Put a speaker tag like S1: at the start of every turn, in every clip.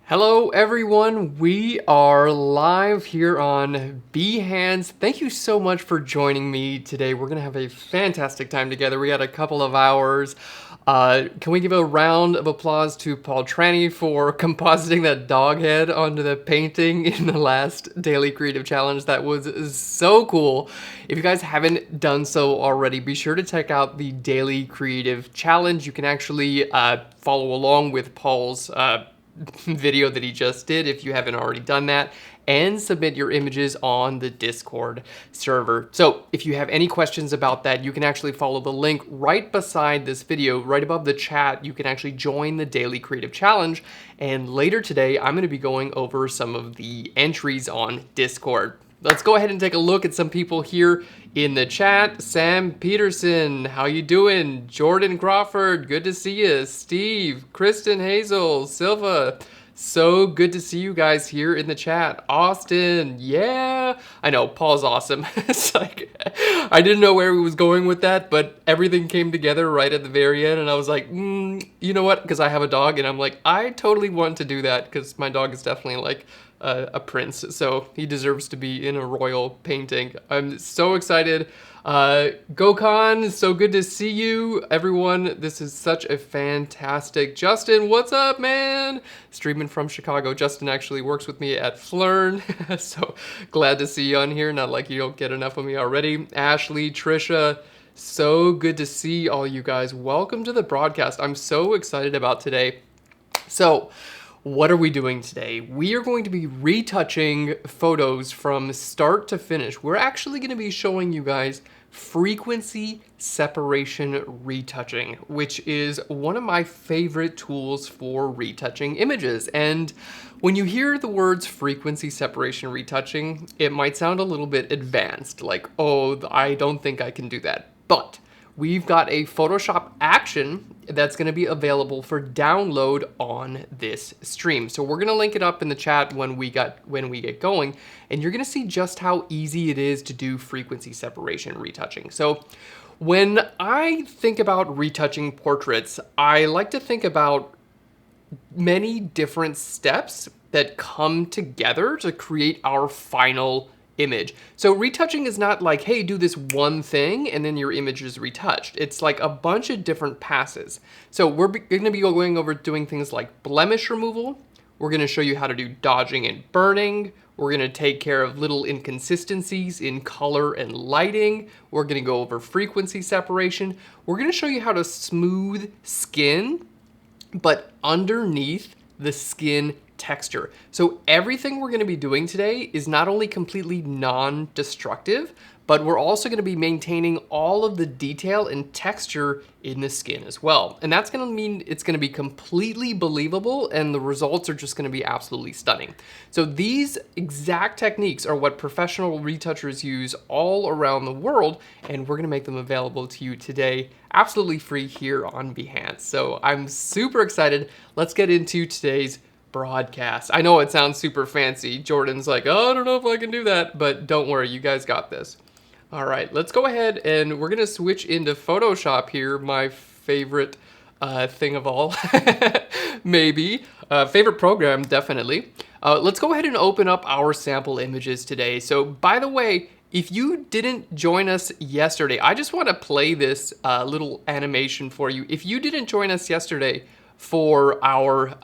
S1: Hello everyone, we are live here on Behance. Thank you so much for joining me today. We're gonna have a fantastic time together. We got a couple of hours. Can we give a round of applause to Paul Tranny for compositing that dog head onto the painting in the last Daily Creative Challenge? That was so cool. If you guys haven't done so already, be sure to check out the Daily Creative Challenge. You can actually follow along with Paul's video that he just did if you haven't already done that, and submit your images on the Discord server. So if you have any questions about that, you can actually follow the link right beside this video, right above the chat. You can actually join the Daily Creative Challenge, and later today I'm going to be going over some of the entries on Discord. Let's go ahead and take a look at some people here in the chat. Sam Peterson, how you doing? Jordan Crawford, good to see you. Steve, Kristen Hazel, Silva, so good to see you guys here in the chat. Austin, yeah. I know, Paul's awesome. It's like, I didn't know where he was going with that, but everything came together right at the very end, and I was like, you know what? Because I have a dog, and I'm like, I totally want to do that, because my dog is definitely like a prince, so he deserves to be in a royal painting. I'm so excited. Gokhan, so good to see you. Everyone, this is such a fantastic. Justin, what's up, man? Streaming from Chicago. Justin actually works with me at Phlearn, so glad to see you on here. Not like you don't get enough of me already. Ashley, Trisha, so good to see all you guys. Welcome to the broadcast. I'm so excited about today. So, what are we doing today? We are going to be retouching photos from start to finish. We're actually going to be showing you guys frequency separation retouching, which is one of my favorite tools for retouching images. And when you hear the words frequency separation retouching, it might sound a little bit advanced, like, oh, I don't think I can do that. But we've got a Photoshop action that's going to be available for download on this stream. So we're going to link it up in the chat when we get going, and you're going to see just how easy it is to do frequency separation retouching. So when I think about retouching portraits, I like to think about many different steps that come together to create our final image. So retouching is not like, hey, do this one thing and then your image is retouched. It's like a bunch of different passes. So we're going to be going over doing things like blemish removal. We're going to show you how to do dodging and burning. We're going to take care of little inconsistencies in color and lighting. We're going to go over frequency separation. We're going to show you how to smooth skin, but underneath the skin texture. So everything we're going to be doing today is not only completely non-destructive, but we're also going to be maintaining all of the detail and texture in the skin as well. And that's going to mean it's going to be completely believable, and the results are just going to be absolutely stunning. So these exact techniques are what professional retouchers use all around the world, and we're going to make them available to you today, absolutely free here on Behance. So I'm super excited. Let's get into today's broadcast. I know it sounds super fancy. Jordan's like, oh, I don't know if I can do that, but don't worry, you guys got this. All right, let's go ahead and we're gonna switch into Photoshop here, my favorite thing of all, maybe. Favorite program, definitely. Let's go ahead and open up our sample images today. So by the way, if you didn't join us yesterday, I just wanna play this little animation for you. If you didn't join us yesterday for our,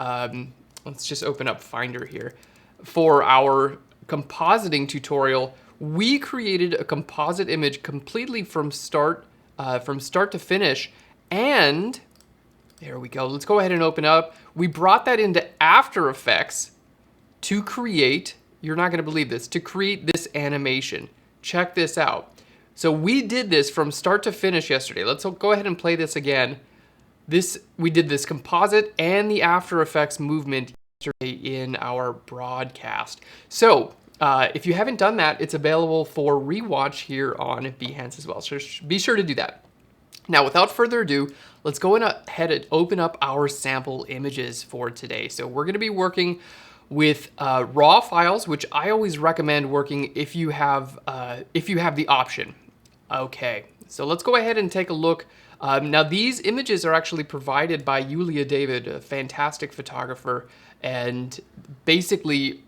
S1: let's just open up Finder here. For our compositing tutorial, we created a composite image completely from start to finish, and there we go. Let's go ahead and open up. We brought that into After Effects to create, you're not gonna believe this, to create this animation. Check this out. So we did this from start to finish yesterday. Let's go ahead and play this again. We did this composite and the After Effects movement yesterday in our broadcast. So if you haven't done that, it's available for rewatch here on Behance as well. So be sure to do that. Now, without further ado, let's go ahead and open up our sample images for today. So we're going to be working with raw files, which I always recommend working if you have the option. Okay, so let's go ahead and take a look. Now, these images are actually provided by Yulia David, a fantastic photographer And basically,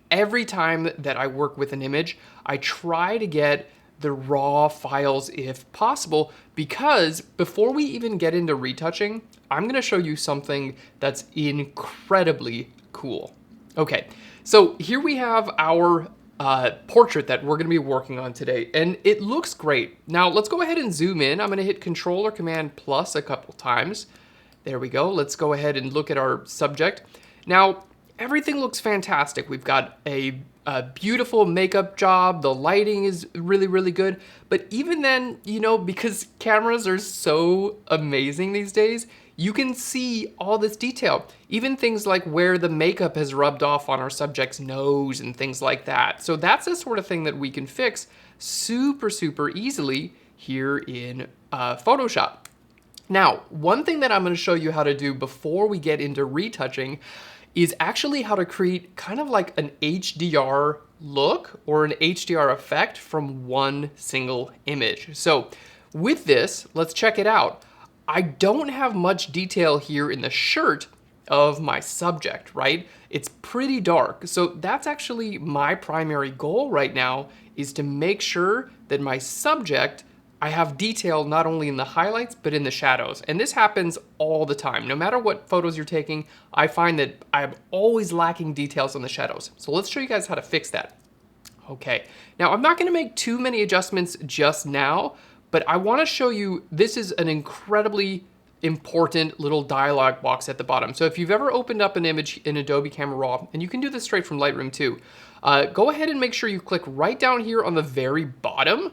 S1: every time that I work with an image, I try to get the raw files if possible, because before we even get into retouching, I'm gonna show you something that's incredibly cool. Okay, so here we have our portrait that we're gonna be working on today, and it looks great. Now let's go ahead and zoom in. I'm gonna hit Control or Command plus a couple times. There we go. Let's go ahead and look at our subject. Now, everything looks fantastic. We've got a beautiful makeup job. The lighting is really, really good. But even then, you know, because cameras are so amazing these days, you can see all this detail. Even things like where the makeup has rubbed off on our subject's nose and things like that. So that's the sort of thing that we can fix super, super easily here in Photoshop. Now, one thing that I'm going to show you how to do before we get into retouching is actually how to create kind of like an HDR look or an HDR effect from one single image. So with this, let's check it out. I don't have much detail here in the shirt of my subject, right? It's pretty dark. So that's actually my primary goal right now, is to make sure that my subject, I have detail not only in the highlights, but in the shadows. And this happens all the time. No matter what photos you're taking, I find that I'm always lacking details on the shadows. So let's show you guys how to fix that. Okay, now I'm not gonna make too many adjustments just now, but I wanna show you, this is an incredibly important little dialog box at the bottom. So if you've ever opened up an image in Adobe Camera Raw, and you can do this straight from Lightroom too, go ahead and make sure you click right down here on the very bottom,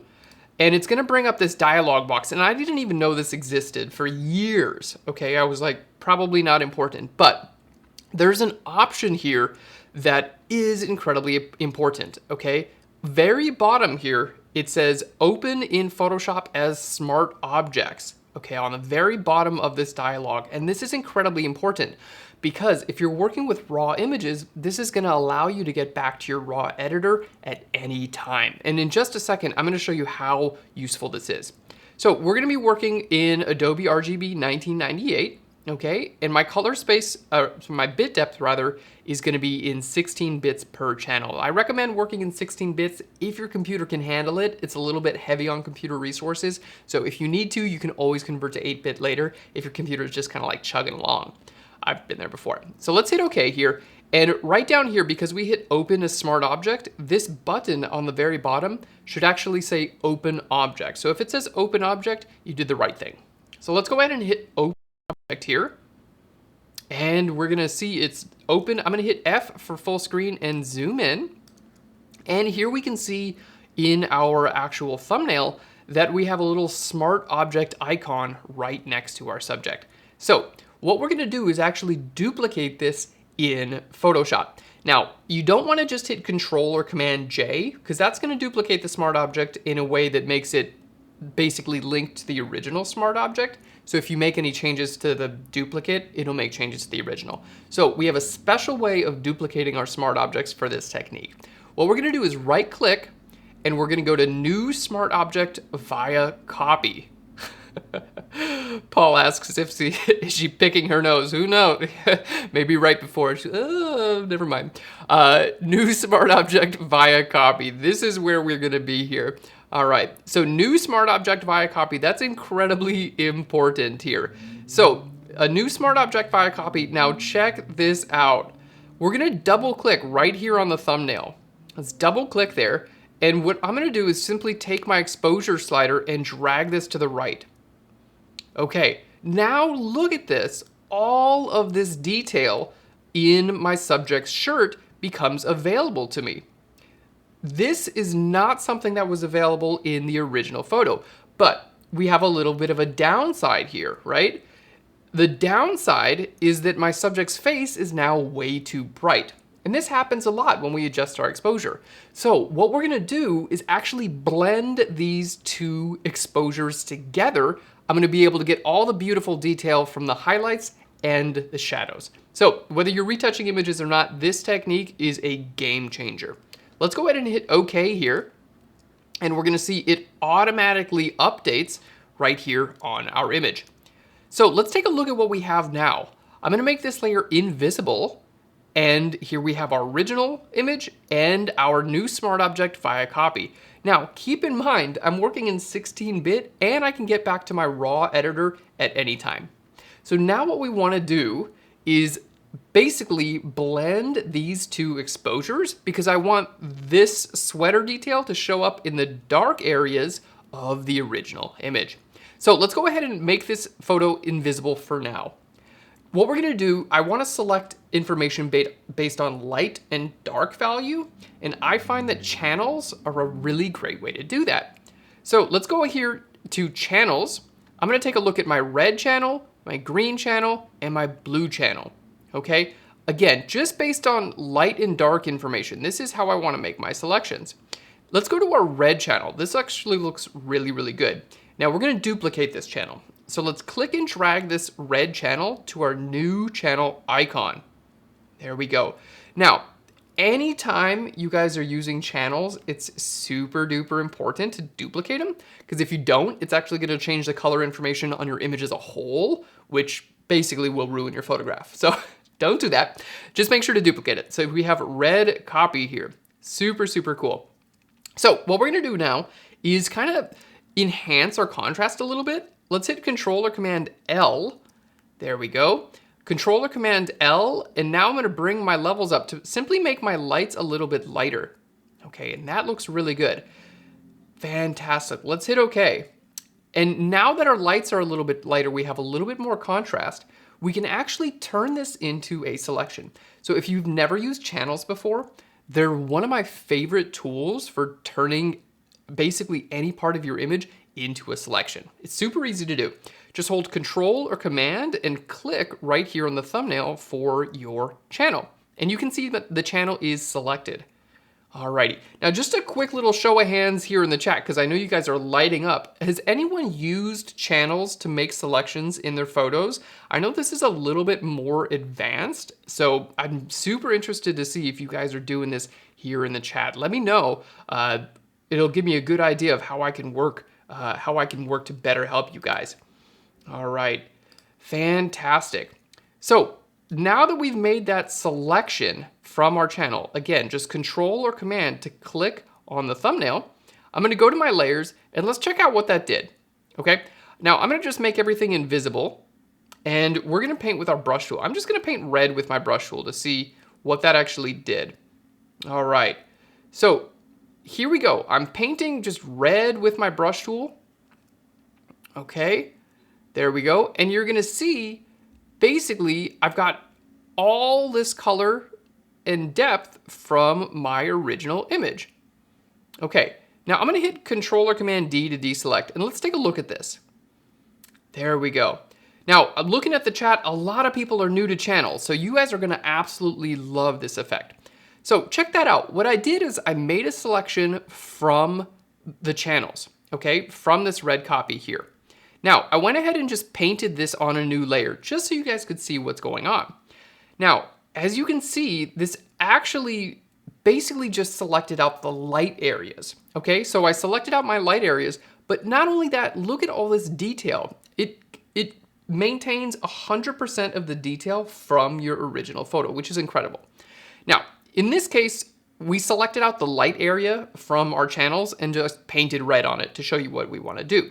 S1: and it's gonna bring up this dialog box. And I didn't even know this existed for years, okay? I was like, probably not important, but there's an option here that is incredibly important, okay? Very bottom here, it says open in Photoshop as smart objects, okay, on the very bottom of this dialog. And this is incredibly important, because if you're working with raw images, this is gonna allow you to get back to your raw editor at any time. And in just a second, I'm gonna show you how useful this is. So we're gonna be working in Adobe RGB 1998, okay? And my color space, so my bit depth rather, is gonna be in 16 bits per channel. I recommend working in 16 bits if your computer can handle it. It's a little bit heavy on computer resources. So if you need to, you can always convert to 8-bit later if your computer is just kind of like chugging along. I've been there before. So let's hit OK here. And right down here, because we hit open as smart object, this button on the very bottom should actually say open object. So if it says open object, you did the right thing. So let's go ahead and hit open object here. And we're gonna see it's open. I'm gonna hit F for full screen and zoom in. And here we can see in our actual thumbnail that we have a little smart object icon right next to our subject. So what we're gonna do is actually duplicate this in Photoshop. Now, you don't wanna just hit Control or Command J, because that's gonna duplicate the smart object in a way that makes it basically linked to the original smart object. So if you make any changes to the duplicate, it'll make changes to the original. So we have a special way of duplicating our smart objects for this technique. What we're gonna do is right click, and we're gonna go to New Smart Object via Copy. Paul asks if is she picking her nose? Who knows? Maybe right before. Never mind. New Smart Object via Copy. This is where we're gonna be here. All right, so New Smart Object via Copy. That's incredibly important here. So a New Smart Object via Copy. Now check this out. We're gonna double click right here on the thumbnail. Let's double click there. And what I'm gonna do is simply take my exposure slider and drag this to the right. Okay, now look at this. All of this detail in my subject's shirt becomes available to me. This is not something that was available in the original photo, but we have a little bit of a downside here, right? The downside is that my subject's face is now way too bright. And this happens a lot when we adjust our exposure. So what we're gonna do is actually blend these two exposures together. I'm gonna be able to get all the beautiful detail from the highlights and the shadows. So whether you're retouching images or not, this technique is a game changer. Let's go ahead and hit OK here. And we're gonna see it automatically updates right here on our image. So let's take a look at what we have now. I'm gonna make this layer invisible. And here we have our original image and our new smart object via copy. Now, keep in mind, I'm working in 16-bit and I can get back to my raw editor at any time. So now what we want to do is basically blend these two exposures because I want this sweater detail to show up in the dark areas of the original image. So let's go ahead and make this photo invisible for now. What we're gonna do, I wanna select information based on light and dark value, and I find that channels are a really great way to do that. So let's go here to channels. I'm gonna take a look at my red channel, my green channel, and my blue channel, okay? Again, just based on light and dark information, this is how I wanna make my selections. Let's go to our red channel. This actually looks really, really good. Now we're gonna duplicate this channel. So let's click and drag this red channel to our new channel icon. There we go. Now, anytime you guys are using channels, it's super duper important to duplicate them, because if you don't, it's actually gonna change the color information on your image as a whole, which basically will ruin your photograph. So don't do that. Just make sure to duplicate it. So we have red copy here. Super, super cool. So what we're gonna do now is kind of enhance our contrast a little bit. Let's hit Control or Command L. There we go. Control or Command L, and now I'm gonna bring my levels up to simply make my lights a little bit lighter. Okay, and that looks really good. Fantastic, let's hit OK. And now that our lights are a little bit lighter, we have a little bit more contrast, we can actually turn this into a selection. So if you've never used channels before, they're one of my favorite tools for turning basically any part of your image into a selection. It's super easy to do. Just hold Control or Command and click right here on the thumbnail for your channel. And you can see that the channel is selected. Alrighty, now just a quick little show of hands here in the chat, because I know you guys are lighting up. Has anyone used channels to make selections in their photos? I know this is a little bit more advanced, so I'm super interested to see if you guys are doing this here in the chat. Let me know. It'll give me a good idea of how I can work to better help you guys. All right, fantastic. So now that we've made that selection from our channel, again, just Control or Command to click on the thumbnail. I'm gonna go to my layers and let's check out what that did, okay? Now I'm gonna just make everything invisible and we're gonna paint with our brush tool. I'm just gonna paint red with my brush tool to see what that actually did. All right, so here we go. I'm painting just red with my brush tool. Okay, there we go. And you're gonna see, basically, I've got all this color and depth from my original image. Okay, now I'm gonna hit Control or Command D to deselect, and let's take a look at this. There we go. Now, I'm looking at the chat, a lot of people are new to channels, so you guys are gonna absolutely love this effect. So check that out. What I did is I made a selection from the channels, okay, from this red copy here. Now, I went ahead and just painted this on a new layer just so you guys could see what's going on. Now, as you can see, this actually basically just selected out the light areas, okay? So I selected out my light areas, but not only that, look at all this detail. It maintains 100% of the detail from your original photo, which is incredible. Now, in this case, we selected out the light area from our channels and just painted red on it to show you what we want to do.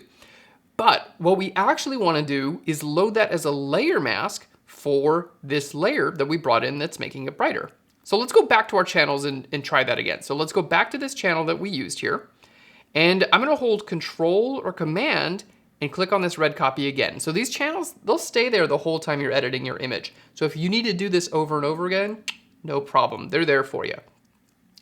S1: But what we actually want to do is load that as a layer mask for this layer that we brought in that's making it brighter. So let's go back to our channels and try that again. So let's go back to this channel that we used here. And I'm going to hold Control or Command and click on this red copy again. So these channels, they'll stay there the whole time you're editing your image. So if you need to do this over and over again, no problem, they're there for you.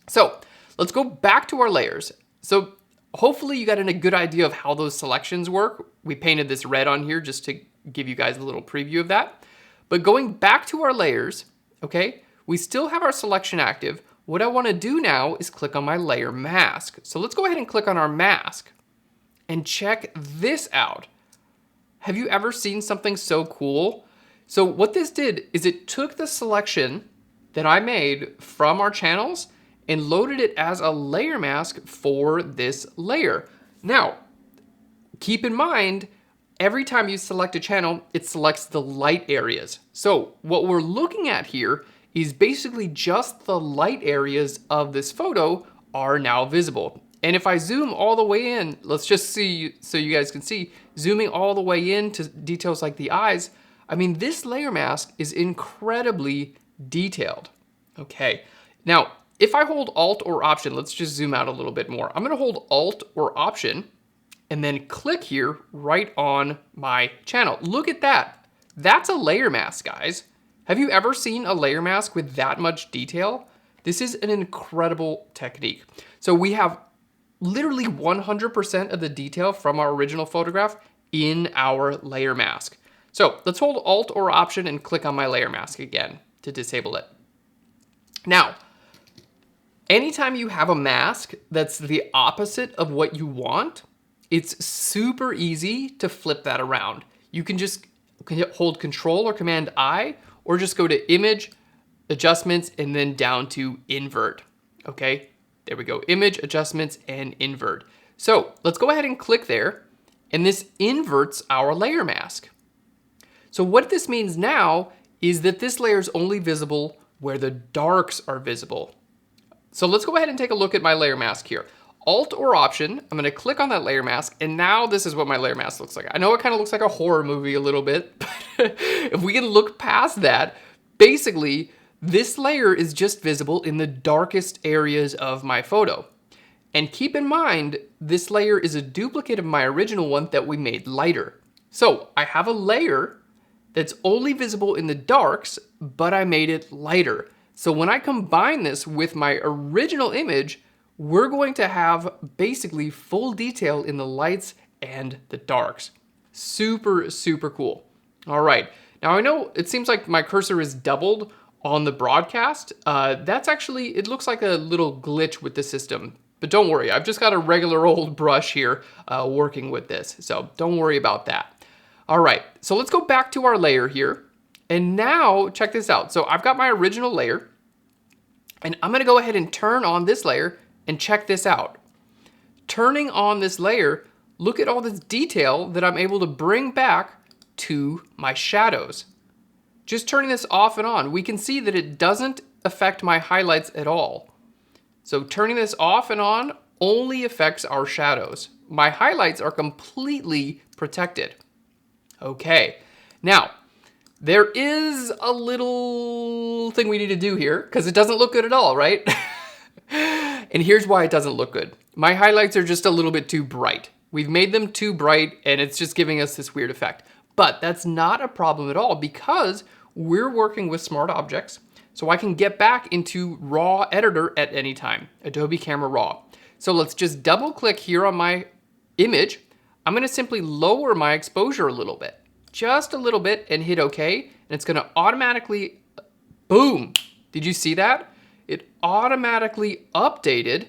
S1: So let's go back to our layers. So hopefully you got a good idea of how those selections work. We painted this red on here just to give you guys a little preview of that. But going back to our layers, okay, we still have our selection active. What I want to do now is click on my layer mask. So let's go ahead and click on our mask and check this out. Have you ever seen something so cool? So what this did is it took the selection that I made from our channels and loaded it as a layer mask for this layer. Now, keep in mind, every time you select a channel, it selects the light areas. So what we're looking at here is basically just the light areas of this photo are now visible. And if I zoom all the way in, let's just see so you guys can see, zooming all the way into details like the eyes, I mean, this layer mask is incredibly detailed. Okay, now if I hold Alt or Option, let's just zoom out a little bit more. I'm gonna hold Alt or Option and then click here right on my channel. Look at that. That's a layer mask, guys. Have you ever seen a layer mask with that much detail? This is an incredible technique. So we have literally 100% of the detail from our original photograph in our layer mask. So let's hold Alt or Option and click on my layer mask again to disable it. Now, anytime you have a mask that's the opposite of what you want, it's super easy to flip that around. You can just hold Control or Command I, or just go to Image, Adjustments, and then down to Invert. Okay, there we go, Image, Adjustments, and Invert. So let's go ahead and click there, and this inverts our layer mask. So what this means now is that this layer is only visible where the darks are visible. So let's go ahead and take a look at my layer mask here. Alt or Option, I'm gonna click on that layer mask, and now this is what my layer mask looks like. I know it kind of looks like a horror movie a little bit, but if we can look past that, basically, this layer is just visible in the darkest areas of my photo. And keep in mind, this layer is a duplicate of my original one that we made lighter. So I have a layer that's only visible in the darks, but I made it lighter. So when I combine this with my original image, we're going to have basically full detail in the lights and the darks. Super, super cool. All right, now I know it seems like my cursor is doubled on the broadcast. That's actually, it looks like a little glitch with the system, but don't worry, I've just got a regular old brush here working with this, so don't worry about that. All right, so let's go back to our layer here, and now check this out. So I've got my original layer, and I'm gonna go ahead and turn on this layer and check this out. Turning on this layer, look at all this detail that I'm able to bring back to my shadows. Just turning this off and on, we can see that it doesn't affect my highlights at all. So turning this off and on only affects our shadows. My highlights are completely protected. Okay, now there is a little thing we need to do here because it doesn't look good at all, right? And here's why it doesn't look good. My highlights are just a little bit too bright. We've made them too bright and it's just giving us this weird effect. But that's not a problem at all because we're working with smart objects. So I can get back into RAW editor at any time, Adobe Camera Raw. So let's just double click here on my image. I'm gonna simply lower my exposure a little bit, just a little bit, and hit OK. And it's gonna automatically, boom. Did you see that? It automatically updated,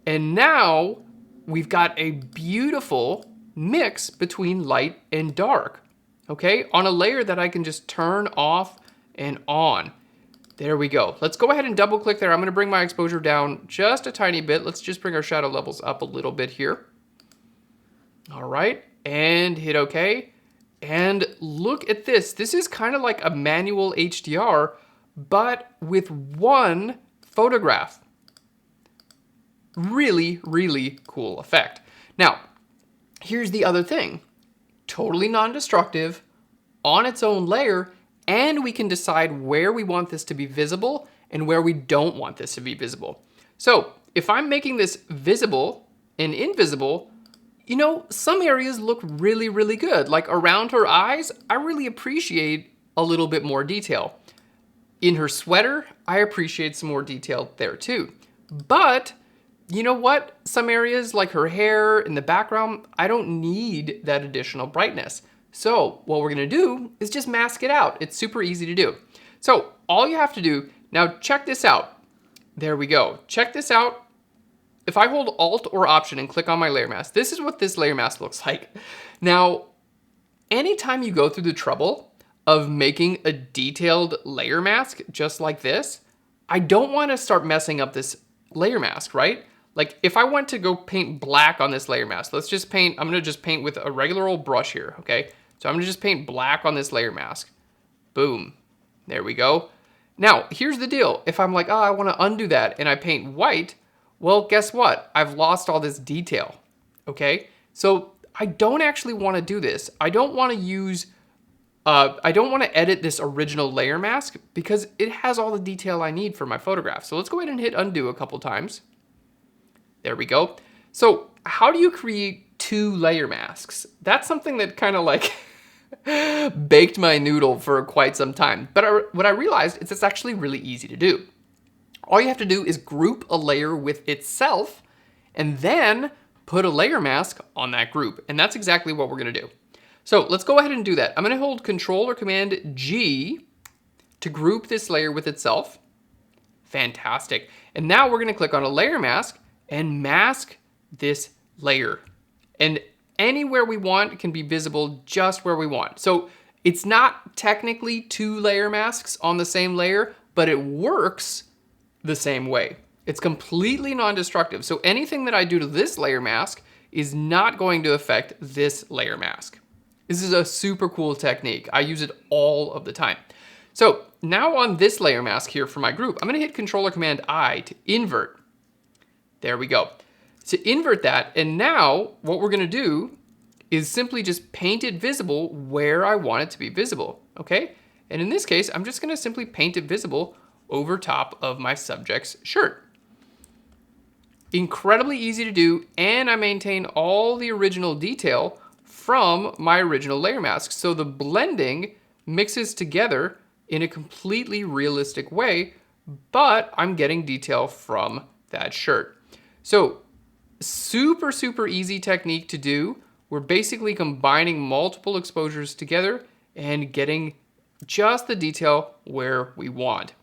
S1: and now we've got a beautiful mix between light and dark, okay? On a layer that I can just turn off and on. There we go. Let's go ahead and double click there. I'm gonna bring my exposure down just a tiny bit. Let's just bring our shadow levels up a little bit here. All right, and hit OK. And look at this. This is kind of like a manual HDR, but with one photograph. Really, really cool effect. Now, here's the other thing. Totally non-destructive, on its own layer, and we can decide where we want this to be visible and where we don't want this to be visible. So if I'm making this visible and invisible, you know, some areas look really, really good. Like around her eyes, I really appreciate a little bit more detail. In her sweater, I appreciate some more detail there too. But you know what? Some areas like her hair in the background, I don't need that additional brightness. So what we're gonna do is just mask it out. It's super easy to do. So all you have to do, now check this out. There we go. Check this out. If I hold Alt or Option and click on my layer mask, this is what this layer mask looks like. Now, anytime you go through the trouble of making a detailed layer mask just like this, I don't want to start messing up this layer mask, right? Like if I want to go paint black on this layer mask, let's just paint, I'm gonna just paint with a regular old brush here, okay? So I'm gonna just paint black on this layer mask. Boom, there we go. Now, here's the deal. If I'm like, oh, I want to undo that and I paint white, well, guess what? I've lost all this detail, okay? So I don't actually want to do this. I don't want to edit this original layer mask because it has all the detail I need for my photograph. So let's go ahead and hit undo a couple times. There we go. So how do you create 2 layer masks? That's something that kind of like baked my noodle for quite some time. But what I realized is it's actually really easy to do. All you have to do is group a layer with itself and then put a layer mask on that group. And that's exactly what we're gonna do. So let's go ahead and do that. I'm gonna hold Control or Command G to group this layer with itself. Fantastic. And now we're gonna click on a layer mask and mask this layer. And anywhere we want can be visible just where we want. So it's not technically 2 layer masks on the same layer, but it works the same way. It's completely non-destructive. So anything that I do to this layer mask is not going to affect this layer mask. This is a super cool technique. I use it all of the time. So now on this layer mask here for my group, I'm gonna hit Control or Command I to invert. There we go. To invert that, and now what we're gonna do is simply just paint it visible where I want it to be visible, okay? And in this case, I'm just gonna simply paint it visible over top of my subject's shirt. Incredibly easy to do, and I maintain all the original detail from my original layer mask. So the blending mixes together in a completely realistic way, but I'm getting detail from that shirt. So super, super easy technique to do. We're basically combining multiple exposures together and getting just the detail where we want.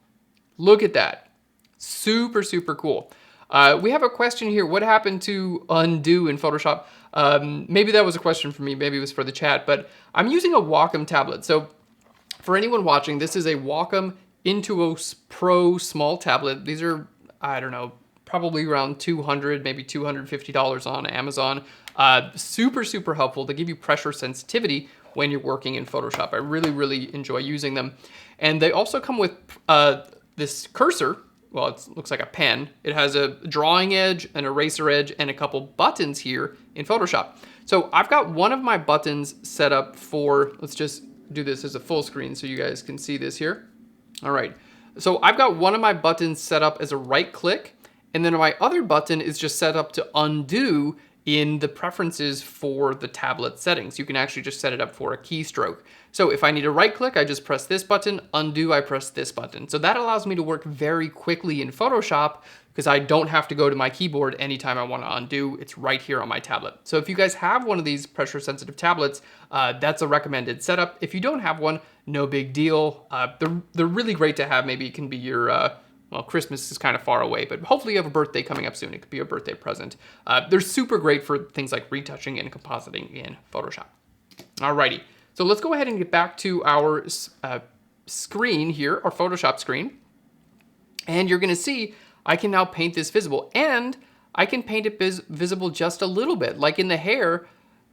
S1: Look at that. Super, super cool. We have a question here. What happened to undo in Photoshop? Maybe that was a question for me. Maybe it was for the chat, but I'm using a Wacom tablet. So for anyone watching, this is a Wacom Intuos Pro small tablet. These are, I don't know, probably around $200, maybe $250 on Amazon. Super, super helpful. They give you pressure sensitivity when you're working in Photoshop. I really, really enjoy using them. And they also come with this cursor. Well, it looks like a pen. It has a drawing edge, an eraser edge, and a couple buttons here in Photoshop. So I've got one of my buttons set up for, let's just do this as a full screen so you guys can see this here. All right, so I've got one of my buttons set up as a right click, and then my other button is just set up to undo in the preferences for the tablet settings. You can actually just set it up for a keystroke. So if I need to right click, I just press this button, undo, I press this button. So that allows me to work very quickly in Photoshop because I don't have to go to my keyboard anytime I want to undo. It's right here on my tablet. So if you guys have one of these pressure sensitive tablets, that's a recommended setup. If you don't have one, no big deal. They're really great to have. Maybe it can be your, well, Christmas is kind of far away, but hopefully you have a birthday coming up soon. It could be a birthday present. They're super great for things like retouching and compositing in Photoshop. Alrighty, so let's go ahead and get back to our screen here, our Photoshop screen. And you're gonna see I can now paint this visible, and I can paint it visible just a little bit. Like in the hair,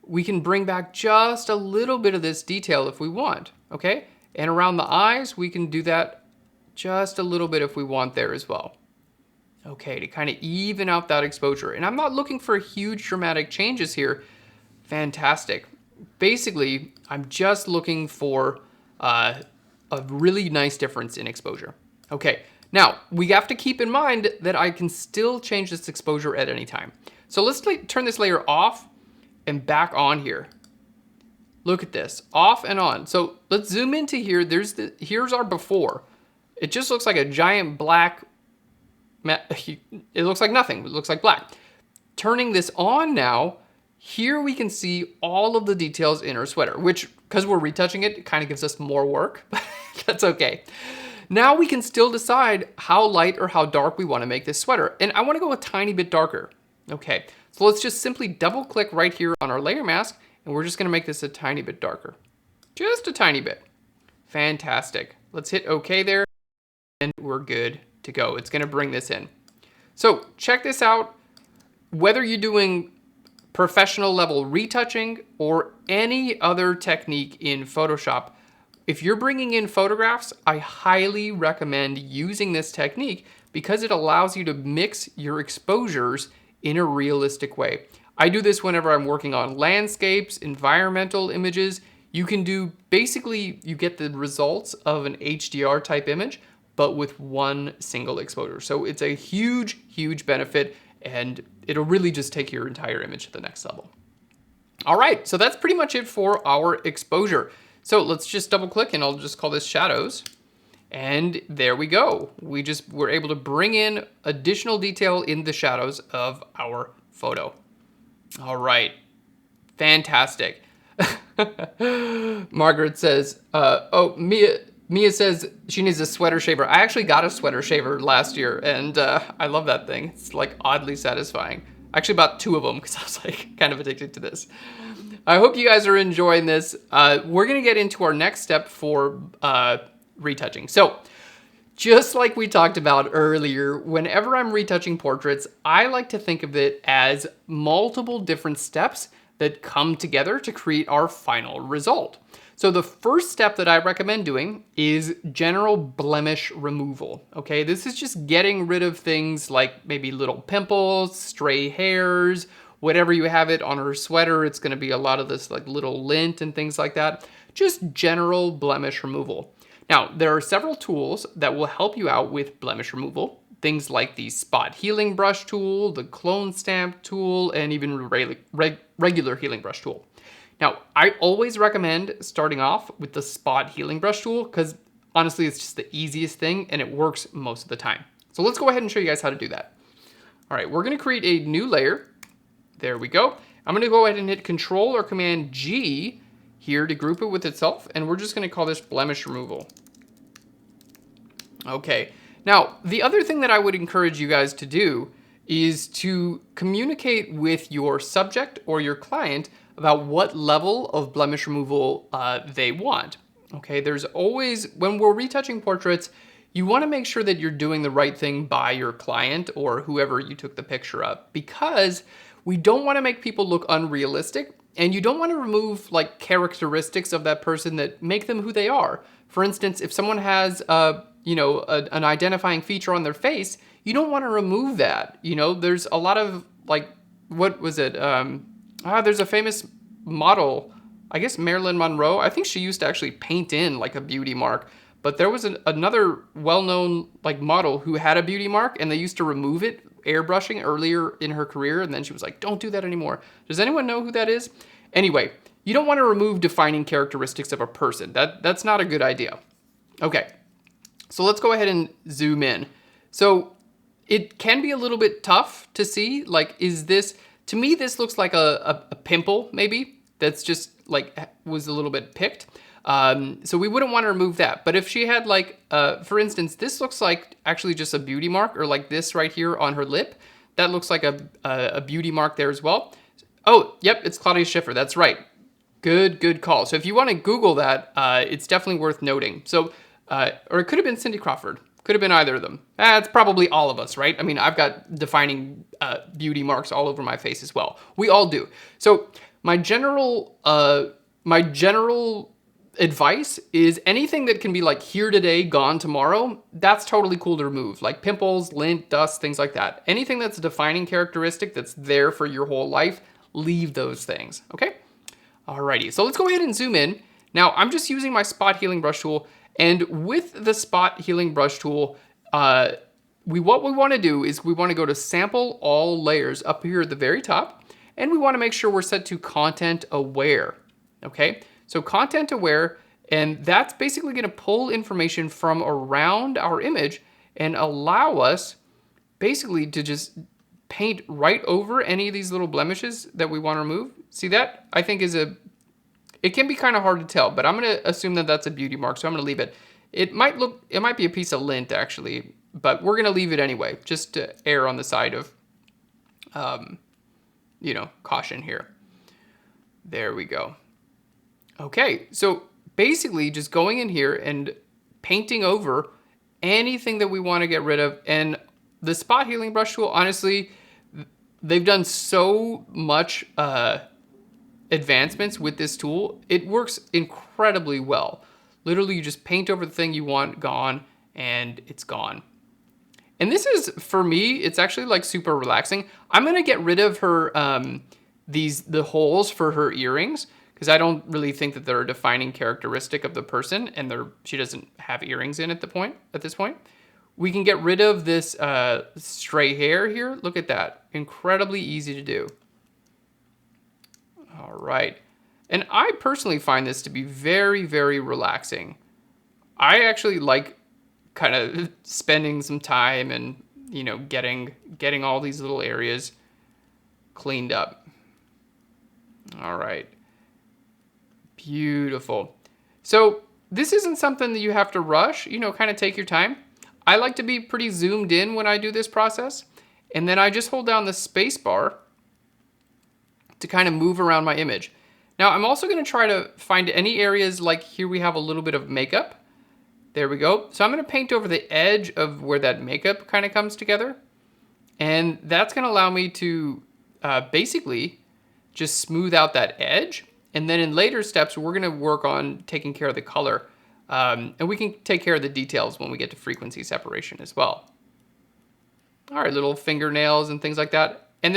S1: we can bring back just a little bit of this detail if we want, okay? And around the eyes, we can do that just a little bit if we want there as well. Okay, to kind of even out that exposure. And I'm not looking for huge dramatic changes here. Fantastic. Basically, I'm just looking for a really nice difference in exposure. Okay, now we have to keep in mind that I can still change this exposure at any time. So let's turn this layer off and back on here. Look at this, off and on. So let's zoom into here. Here's our before. It just looks like a giant black, it looks like nothing, it looks like black. Turning this on now, here we can see all of the details in our sweater, which, because we're retouching it, kind of gives us more work, but that's okay. Now we can still decide how light or how dark we want to make this sweater. And I want to go a tiny bit darker. Okay, so let's just simply double click right here on our layer mask, and we're just going to make this a tiny bit darker. Just a tiny bit. Fantastic. Let's hit OK there. And we're good to go. It's gonna bring this in. So check this out. Whether you're doing professional level retouching or any other technique in Photoshop, if you're bringing in photographs, I highly recommend using this technique because it allows you to mix your exposures in a realistic way. I do this whenever I'm working on landscapes, environmental images. You can do, basically, you get the results of an HDR type image, but with one single exposure. So it's a huge, huge benefit, and it'll really just take your entire image to the next level. All right, so that's pretty much it for our exposure. So let's just double click and I'll just call this shadows. And there we go. We're able to bring in additional detail in the shadows of our photo. All right, fantastic. Margaret says, Mia says she needs a sweater shaver. I actually got a sweater shaver last year, and I love that thing. It's like oddly satisfying. I actually bought 2 of them because I was like kind of addicted to this. I hope you guys are enjoying this. We're gonna get into our next step for retouching. So just like we talked about earlier, whenever I'm retouching portraits, I like to think of it as multiple different steps that come together to create our final result. So the first step that I recommend doing is general blemish removal. Okay, this is just getting rid of things like maybe little pimples, stray hairs, whatever you have it on her sweater. It's gonna be a lot of this like little lint and things like that. Just general blemish removal. Now, there are several tools that will help you out with blemish removal. Things like the spot healing brush tool, the clone stamp tool, and even regular healing brush tool. Now, I always recommend starting off with the spot healing brush tool because honestly, it's just the easiest thing and it works most of the time. So let's go ahead and show you guys how to do that. All right, we're gonna create a new layer. There we go. I'm gonna go ahead and hit Control or Command G here to group it with itself, and we're just gonna call this blemish removal. Okay, now the other thing that I would encourage you guys to do is to communicate with your subject or your client about what level of blemish removal they want. Okay, there's always, when we're retouching portraits, you wanna make sure that you're doing the right thing by your client or whoever you took the picture of, because we don't wanna make people look unrealistic, and you don't wanna remove like characteristics of that person that make them who they are. For instance, if someone has an identifying feature on their face, you don't want to remove that. You know, there's a lot of like, what was it? There's a famous model, I guess Marilyn Monroe. I think she used to actually paint in like a beauty mark, but there was another well-known like model who had a beauty mark and they used to remove it airbrushing earlier in her career. And then she was like, don't do that anymore. Does anyone know who that is? Anyway, you don't want to remove defining characteristics of a person. That's not a good idea. Okay. So let's go ahead and zoom in. So it can be a little bit tough to see, like, is this, to me, this looks like a pimple maybe, that's just like, was a little bit picked. So we wouldn't want to remove that. But if she had like, for instance, this looks like actually just a beauty mark, or like this right here on her lip, that looks like a beauty mark there as well. Oh, yep, it's Claudia Schiffer, that's right. Good call. So if you want to Google that, it's definitely worth noting. So, or it could have been Cindy Crawford. Could have been either of them. It's probably all of us, right? I mean, I've got defining beauty marks all over my face as well. We all do. So my general advice is anything that can be like here today, gone tomorrow, that's totally cool to remove. Like pimples, lint, dust, things like that. Anything that's a defining characteristic that's there for your whole life, leave those things, okay? Alrighty, so let's go ahead and zoom in. Now, I'm just using my spot healing brush tool. And with the spot healing brush tool, what we want to do is we want to go to sample all layers up here at the very top, and we want to make sure we're set to content aware. Okay, so content aware, and that's basically going to pull information from around our image and allow us basically to just paint right over any of these little blemishes that we want to remove. See that? I think it can be kind of hard to tell, but I'm going to assume that that's a beauty mark, so I'm going to leave it. It might be a piece of lint actually, but we're going to leave it anyway, just to err on the side of, caution here. There we go. Okay, so basically just going in here and painting over anything that we want to get rid of. And the spot healing brush tool, honestly, they've done so much advancements with this tool. It works incredibly well. Literally, you just paint over the thing you want gone, and it's gone. And this is, for me, it's actually like super relaxing. I'm gonna get rid of her, the holes for her earrings, because I don't really think that they're a defining characteristic of the person, and she doesn't have earrings in at this point. We can get rid of this stray hair here. Look at that, incredibly easy to do. All right, and I personally find this to be very, very relaxing. I actually like kind of spending some time and, you know, getting all these little areas cleaned up. All right. Beautiful. So this isn't something that you have to rush, you know, kind of take your time. I like to be pretty zoomed in when I do this process. And then I just hold down the space bar to kind of move around my image. Now I'm also going to try to find any areas, like here we have a little bit of makeup. There we go. So I'm going to paint over the edge of where that makeup kind of comes together. And that's going to allow me to basically just smooth out that edge. And then in later steps, we're going to work on taking care of the color. And we can take care of the details when we get to frequency separation as well. All right, little fingernails and things like that. And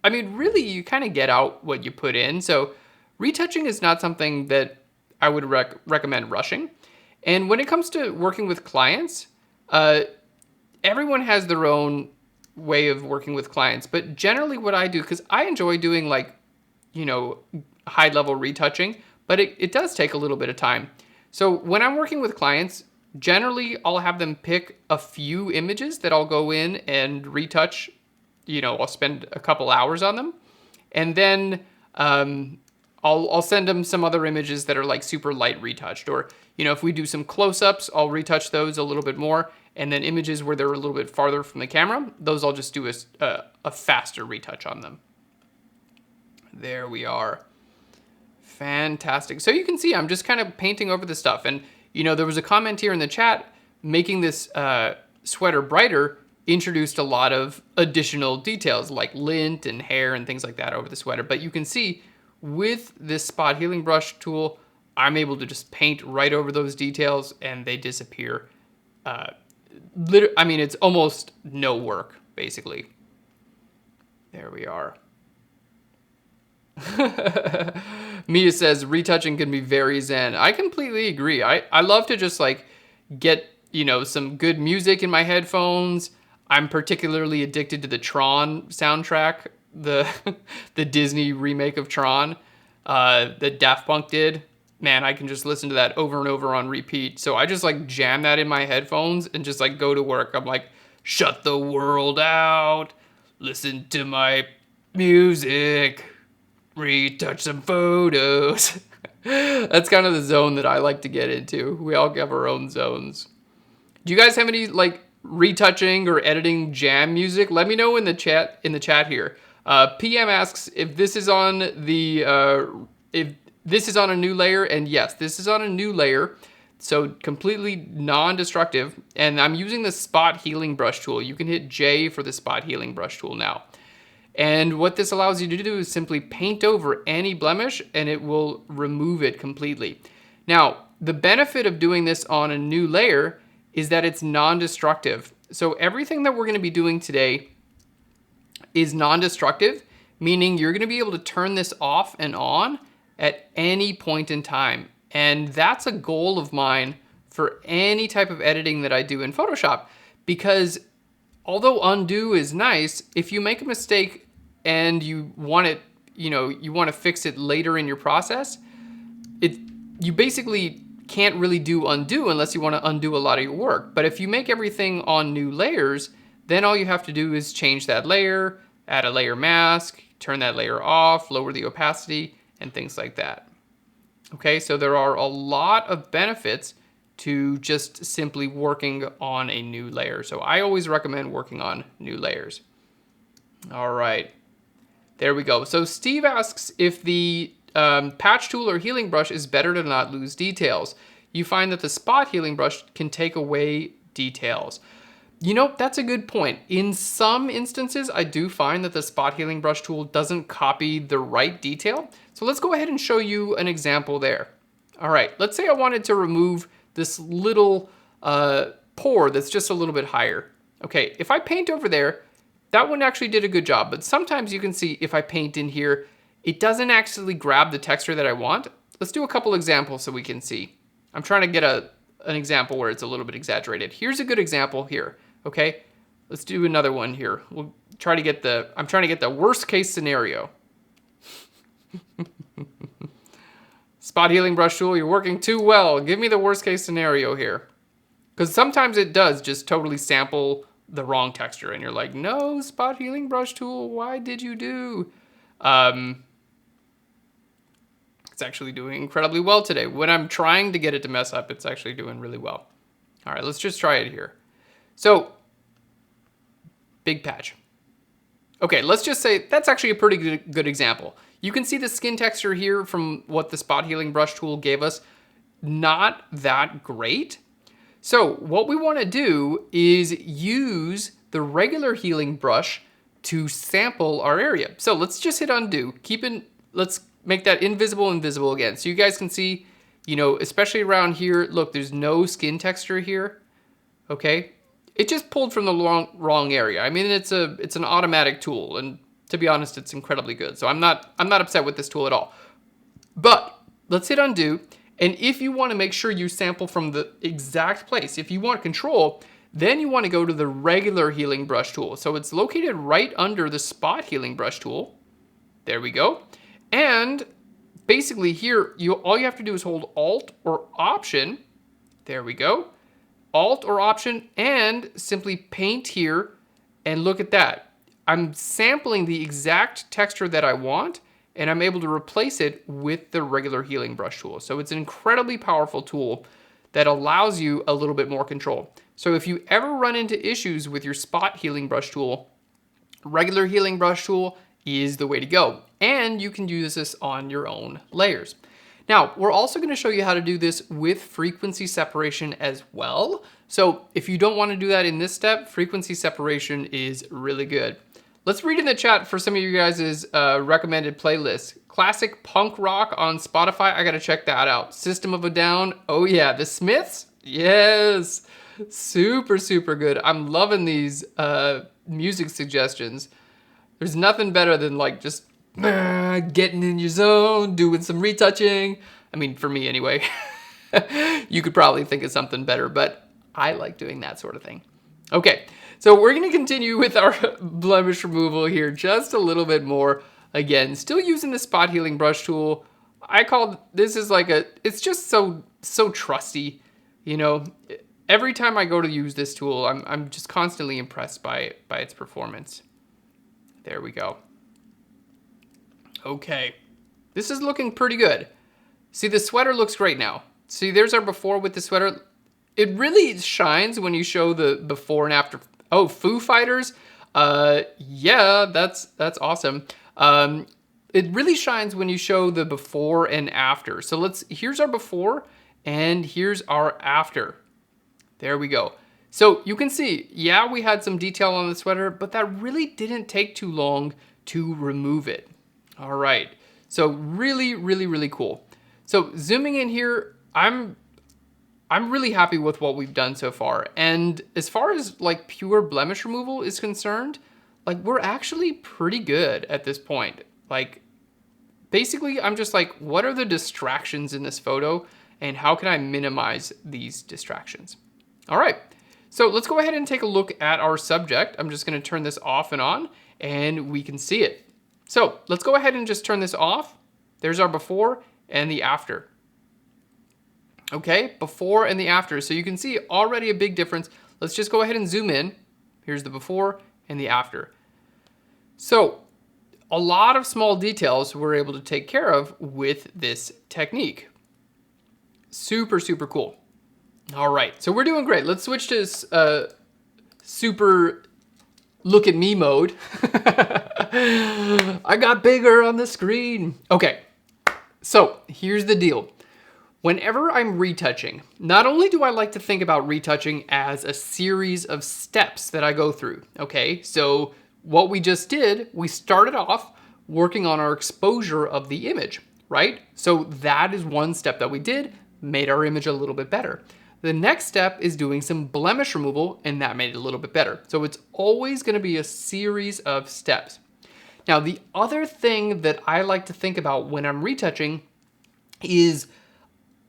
S1: I mean, really, you kind of get out what you put in. So retouching is not something that I would recommend rushing. And when it comes to working with clients, everyone has their own way of working with clients. But generally what I do, because I enjoy doing, like, you know, high level retouching, but it does take a little bit of time. So when I'm working with clients, generally I'll have them pick a few images that I'll go in and retouch. You know, I'll spend a couple hours on them. And then I'll send them some other images that are like super light retouched, or, you know, if we do some close-ups, I'll retouch those a little bit more. And then images where they're a little bit farther from the camera, those I'll just do a faster retouch on them. There we are. Fantastic. So you can see I'm just kind of painting over the stuff. And, you know, there was a comment here in the chat, making this sweater brighter introduced a lot of additional details like lint and hair and things like that over the sweater. But you can see with this spot healing brush tool, I'm able to just paint right over those details and they disappear. I mean, it's almost no work, basically. There we are. Mia says, retouching can be very zen. I completely agree. I love to just like get, you know, some good music in my headphones. I'm particularly addicted to the Tron soundtrack, the Disney remake of Tron that Daft Punk did. Man, I can just listen to that over and over on repeat. So I just like jam that in my headphones and just like go to work. I'm like, shut the world out, listen to my music, retouch some photos. That's kind of the zone that I like to get into. We all have our own zones. Do you guys have any like retouching or editing jam music? Let me know in the chat here. PM asks if this is on the if this is on a new layer, and yes, this is on a new layer, so completely non-destructive. And I'm using the spot healing brush tool. You can hit J for the spot healing brush tool now. And what this allows you to do is simply paint over any blemish and it will remove it completely. Now, the benefit of doing this on a new layer is that it's non-destructive. So everything that we're going to be doing today is non-destructive, meaning you're going to be able to turn this off and on at any point in time. And that's a goal of mine for any type of editing that I do in Photoshop, because although undo is nice, if you make a mistake and you want it, you know, you want to fix it later in your process, you basically can't really do undo unless you want to undo a lot of your work. But if you make everything on new layers, then all you have to do is change that layer, add a layer mask, turn that layer off, lower the opacity, and things like that. Okay, so there are a lot of benefits to just simply working on a new layer. So I always recommend working on new layers. All right, there we go. So Steve asks if the patch tool or healing brush is better to not lose details. You find that the spot healing brush can take away details. You know, that's a good point. In some instances, I do find that the spot healing brush tool doesn't copy the right detail. So let's go ahead and show you an example there. All right, let's say I wanted to remove this little pore that's just a little bit higher. Okay, if I paint over there, that one actually did a good job, but sometimes you can see if I paint in here, it doesn't actually grab the texture that I want. Let's do a couple examples so we can see. I'm trying to get an example where it's a little bit exaggerated. Here's a good example here, okay? Let's do another one here. We'll try to get I'm trying to get the worst case scenario. Spot healing brush tool, you're working too well. Give me the worst case scenario here. Because sometimes it does just totally sample the wrong texture and you're like, no, spot healing brush tool, why did you do? It's actually doing incredibly well today. When I'm trying to get it to mess up, it's actually doing really well. All right, let's just try it here. So, big patch. Okay, let's just say that's actually a pretty good example. You can see the skin texture here from what the spot healing brush tool gave us. Not that great. So what we want to do is use the regular healing brush to sample our area. So let's just hit undo. Let's make that invisible again. So you guys can see, you know, especially around here, look, there's no skin texture here. Okay. It just pulled from the wrong area. I mean, it's an automatic tool, and to be honest, it's incredibly good. So I'm not upset with this tool at all. But let's hit undo. And if you want to make sure you sample from the exact place, if you want control, then you want to go to the regular healing brush tool. So it's located right under the spot healing brush tool. There we go. And basically here, all you have to do is hold Alt or Option. There we go. Alt or Option and simply paint here, and look at that. I'm sampling the exact texture that I want, and I'm able to replace it with the regular healing brush tool. So it's an incredibly powerful tool that allows you a little bit more control. So if you ever run into issues with your spot healing brush tool, regular healing brush tool is the way to go. And you can use this on your own layers. Now, we're also going to show you how to do this with frequency separation as well. So if you don't want to do that in this step, frequency separation is really good. Let's read in the chat for some of you guys' recommended playlists. Classic punk rock on Spotify. I got to check that out. System of a Down. Oh yeah. The Smiths. Yes. Super, super good. I'm loving these music suggestions. There's nothing better than like just getting in your zone, doing some retouching. I mean, for me anyway. You could probably think of something better, but I like doing that sort of thing. Okay, so we're going to continue with our blemish removal here just a little bit more. Again, still using the spot healing brush tool. This is like it's just so trusty, you know. Every time I go to use this tool, I'm just constantly impressed by its performance. There we go. Okay, this is looking pretty good. See, the sweater looks great now. See, there's our before with the sweater. It really shines when you show the before and after. Oh, Foo Fighters. Yeah, that's awesome. It really shines when you show the before and after. So here's our before and here's our after. There we go. So you can see, yeah, we had some detail on the sweater, but that really didn't take too long to remove it. All right. So really, really, really cool. So zooming in here, I'm really happy with what we've done so far. And as far as like pure blemish removal is concerned, like we're actually pretty good at this point. Like basically I'm just like, what are the distractions in this photo and how can I minimize these distractions? All right, so let's go ahead and take a look at our subject. I'm just gonna turn this off and on and we can see it. So let's go ahead and just turn this off. There's our before and the after. Okay, before and the after. So you can see already a big difference. Let's just go ahead and zoom in. Here's the before and the after. So a lot of small details we're able to take care of with this technique. Super, super cool. All right, so we're doing great. Let's switch to super look at me mode. I got bigger on the screen. Okay, so here's the deal. Whenever I'm retouching, not only do I like to think about retouching as a series of steps that I go through, okay? So what we just did, we started off working on our exposure of the image. right? So that is one step that we did, made our image a little bit better. The next step is doing some blemish removal, and that made it a little bit better. So it's always going to be a series of steps. Now, the other thing that I like to think about when I'm retouching is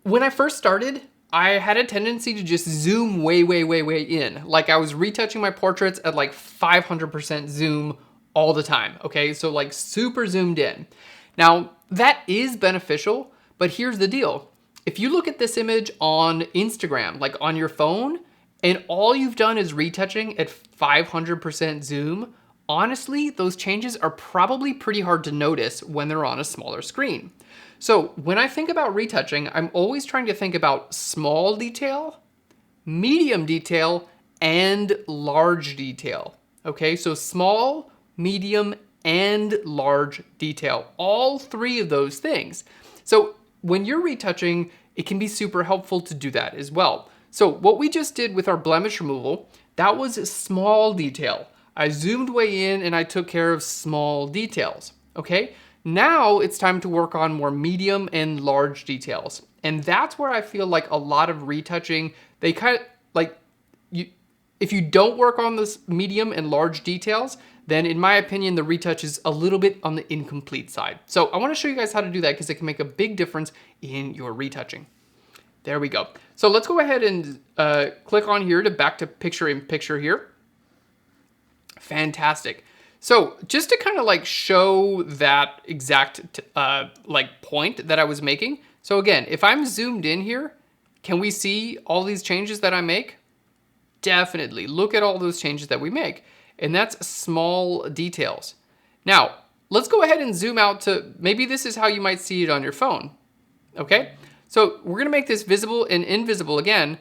S1: when I first started, I had a tendency to just zoom way in. Like I was retouching my portraits at like 500% zoom all the time, okay? So like super zoomed in. Now, that is beneficial, but here's the deal. If you look at this image on Instagram, like on your phone, and all you've done is retouching at 500% zoom, honestly, those changes are probably pretty hard to notice when they're on a smaller screen. So when I think about retouching, I'm always trying to think about small detail, medium detail, and large detail. Okay, so small, medium, and large detail. All three of those things. So when you're retouching, it can be super helpful to do that as well. So what we just did with our blemish removal, that was a small detail. I zoomed way in and I took care of small details, okay? Now it's time to work on more medium and large details. And that's where I feel like a lot of retouching, they kind of like, if you don't work on this medium and large details, then in my opinion, the retouch is a little bit on the incomplete side. So I wanna show you guys how to do that because it can make a big difference in your retouching. There we go. So let's go ahead and click on here to back to picture in picture here. Fantastic. So just to kind of like show that exact like point that I was making. So again, if I'm zoomed in here, can we see all these changes that I make? Definitely. Look at all those changes that we make. And that's small details. Now, let's go ahead and zoom out to, maybe this is how you might see it on your phone. Okay? So we're going to make this visible and invisible again.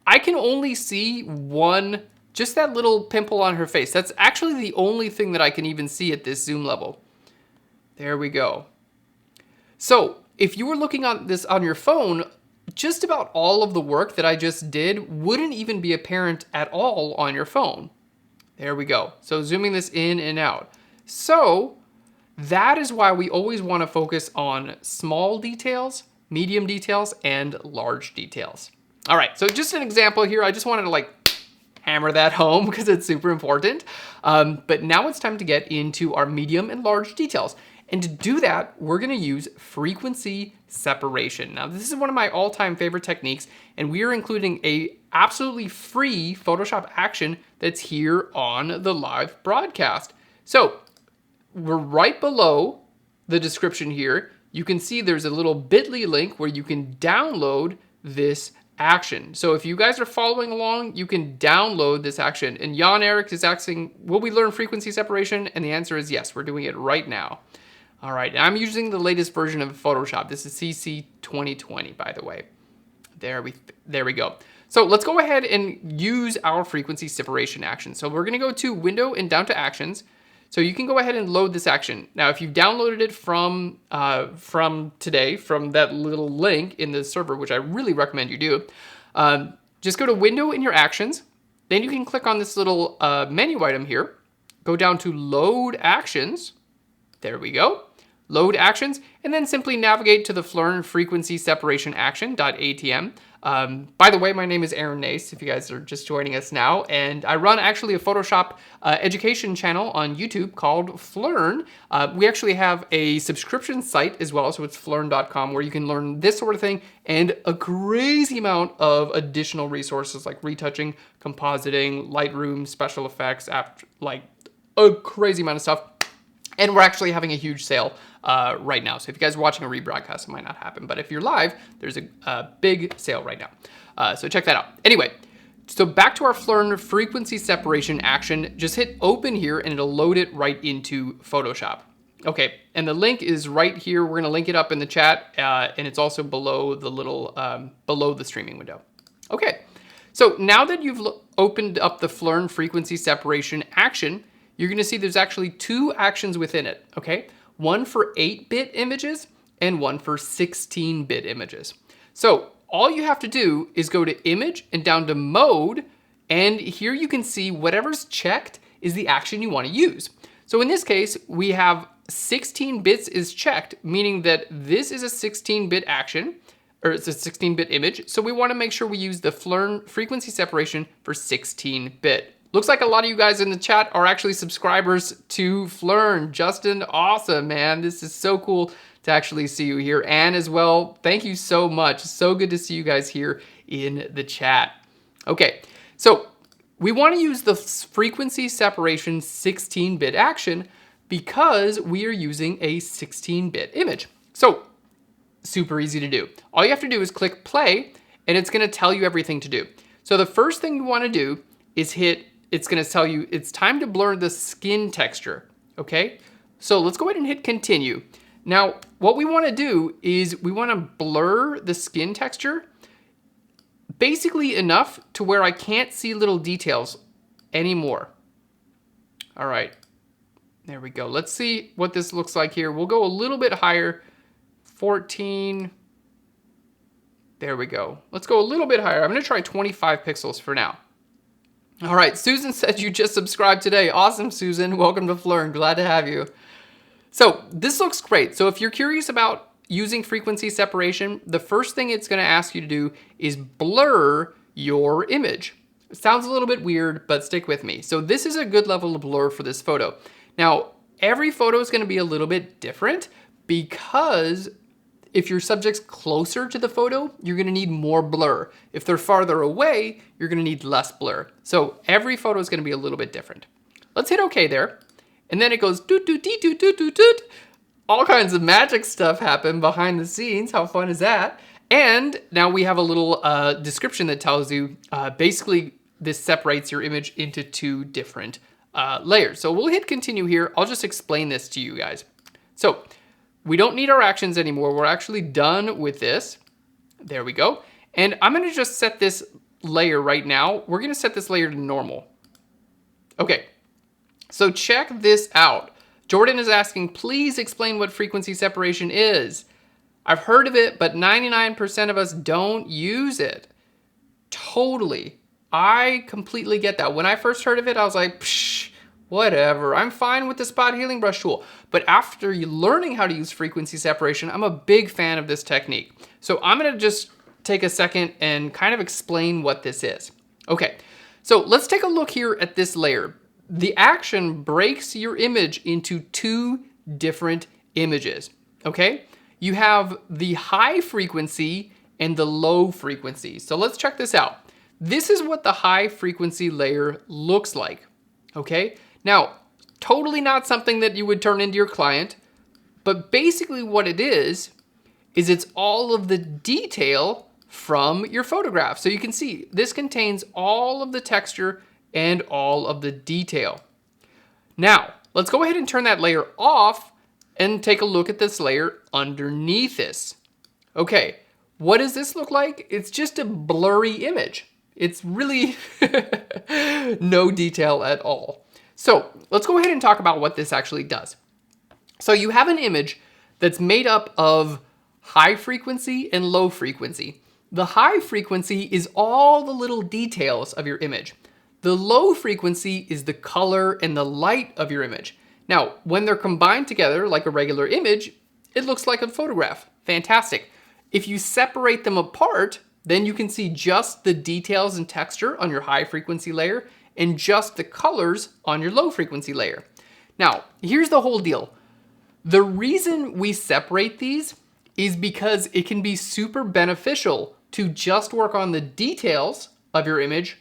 S1: I can only see one, just that little pimple on her face. That's actually the only thing that I can even see at this zoom level. There we go. So if you were looking at this on your phone, just about all of the work that I just did wouldn't even be apparent at all on your phone. There we go. So zooming this in and out. So that is why we always want to focus on small details, medium details, and large details. All right, so just an example here. I just wanted to like hammer that home because it's super important. But now it's time to get into our medium and large details. And to do that, we're gonna use frequency separation. Now, this is one of my all-time favorite techniques, and we are including a absolutely free Photoshop action that's here on the live broadcast. So we're right below the description here. You can see there's a little bit.ly link where you can download this action. So if you guys are following along, you can download this action. And Jan Eric is asking, will we learn frequency separation? And the answer is yes, we're doing it right now. All right, I'm using the latest version of Photoshop. This is CC 2020, by the way. There we go. So let's go ahead and use our frequency separation action. So we're gonna go to Window and down to Actions. So you can go ahead and load this action. Now, if you've downloaded it from today, from that little link in the server, which I really recommend you do, just go to Window in your Actions. Then you can click on this little menu item here. Go down to Load Actions. There we go. Load actions, and then simply navigate to the Phlearn frequency separation action.atm. By the way, my name is Aaron Nace, if you guys are just joining us now, and I run actually a Photoshop education channel on YouTube called Phlearn. We actually have a subscription site as well, so it's phlearn.com, where you can learn this sort of thing and a crazy amount of additional resources like retouching, compositing, Lightroom, special effects, like a crazy amount of stuff. And we're actually having a huge sale right now. So if you guys are watching a rebroadcast, it might not happen. But if you're live, there's a big sale right now. So check that out. Anyway, so back to our Phlearn frequency separation action. Just hit open here and it'll load it right into Photoshop. Okay, and the link is right here. We're gonna link it up in the chat, and it's also below the little, below the streaming window. Okay, so now that you've opened up the Phlearn frequency separation action, you're gonna see there's actually two actions within it, okay? One for 8-bit images and one for 16-bit images. So all you have to do is go to Image and down to Mode, and here you can see whatever's checked is the action you wanna use. So in this case, we have 16 bits is checked, meaning that this is a 16-bit action, or it's a 16-bit image. So we want to make sure we use the Phlearn frequency separation for 16-bit. Looks like a lot of you guys in the chat are actually subscribers to Phlearn. Justin, awesome, man. This is so cool to actually see you here. Anne as well, thank you so much. So good to see you guys here in the chat. Okay, so we want to use the frequency separation 16-bit action because we are using a 16-bit image. So super easy to do. All you have to do is click play and it's going to tell you everything to do. So the first thing you want to do is it's going to tell you it's time to blur the skin texture. Okay, so let's go ahead and hit continue. Now, what we want to do is we want to blur the skin texture basically enough to where I can't see little details anymore. All right, there we go. Let's see what this looks like here. We'll go a little bit higher, 14. There we go. Let's go a little bit higher. I'm going to try 25 pixels for now. All right, Susan said you just subscribed today. Awesome, Susan. Welcome to Phlearn. Glad to have you. So this looks great. So if you're curious about using frequency separation, the first thing it's going to ask you to do is blur your image. It sounds a little bit weird, but stick with me. So this is a good level of blur for this photo. Now, every photo is going to be a little bit different because if your subject's closer to the photo, you're going to need more blur. If they're farther away, you're going to need less blur. So every photo is going to be a little bit different. Let's hit OK there. And then it goes doot, doot, doot, doot, doot, doot, doot. All kinds of magic stuff happen behind the scenes. How fun is that? And now we have a little description that tells you basically this separates your image into two different layers. So we'll hit continue here. I'll just explain this to you guys. So we don't need our actions anymore. We're actually done with this. There we go. And I'm going to just set this layer right now. We're going to set this layer to normal. Okay. So check this out. Jordan is asking, please explain what frequency separation is. I've heard of it, but 99% of us don't use it. Totally. I completely get that. When I first heard of it, I was like, psh, whatever. I'm fine with the spot healing brush tool. But after learning how to use frequency separation, I'm a big fan of this technique. So I'm going to just take a second and kind of explain what this is. Okay, so let's take a look here at this layer. The action breaks your image into two different images, okay? You have the high frequency and the low frequency. So let's check this out. This is what the high frequency layer looks like, okay? Now, totally not something that you would turn into your client, but basically what it is it's all of the detail from your photograph. So you can see this contains all of the texture and all of the detail. Now, let's go ahead and turn that layer off and take a look at this layer underneath this. Okay, what does this look like? It's just a blurry image. It's really no detail at all. So let's go ahead and talk about what this actually does. So you have an image that's made up of high frequency and low frequency. The high frequency is all the little details of your image. The low frequency is the color and the light of your image. Now, when they're combined together like a regular image, it looks like a photograph. Fantastic. If you separate them apart, then you can see just the details and texture on your high frequency layer and just the colors on your low frequency layer. Now, here's the whole deal. The reason we separate these is because it can be super beneficial to just work on the details of your image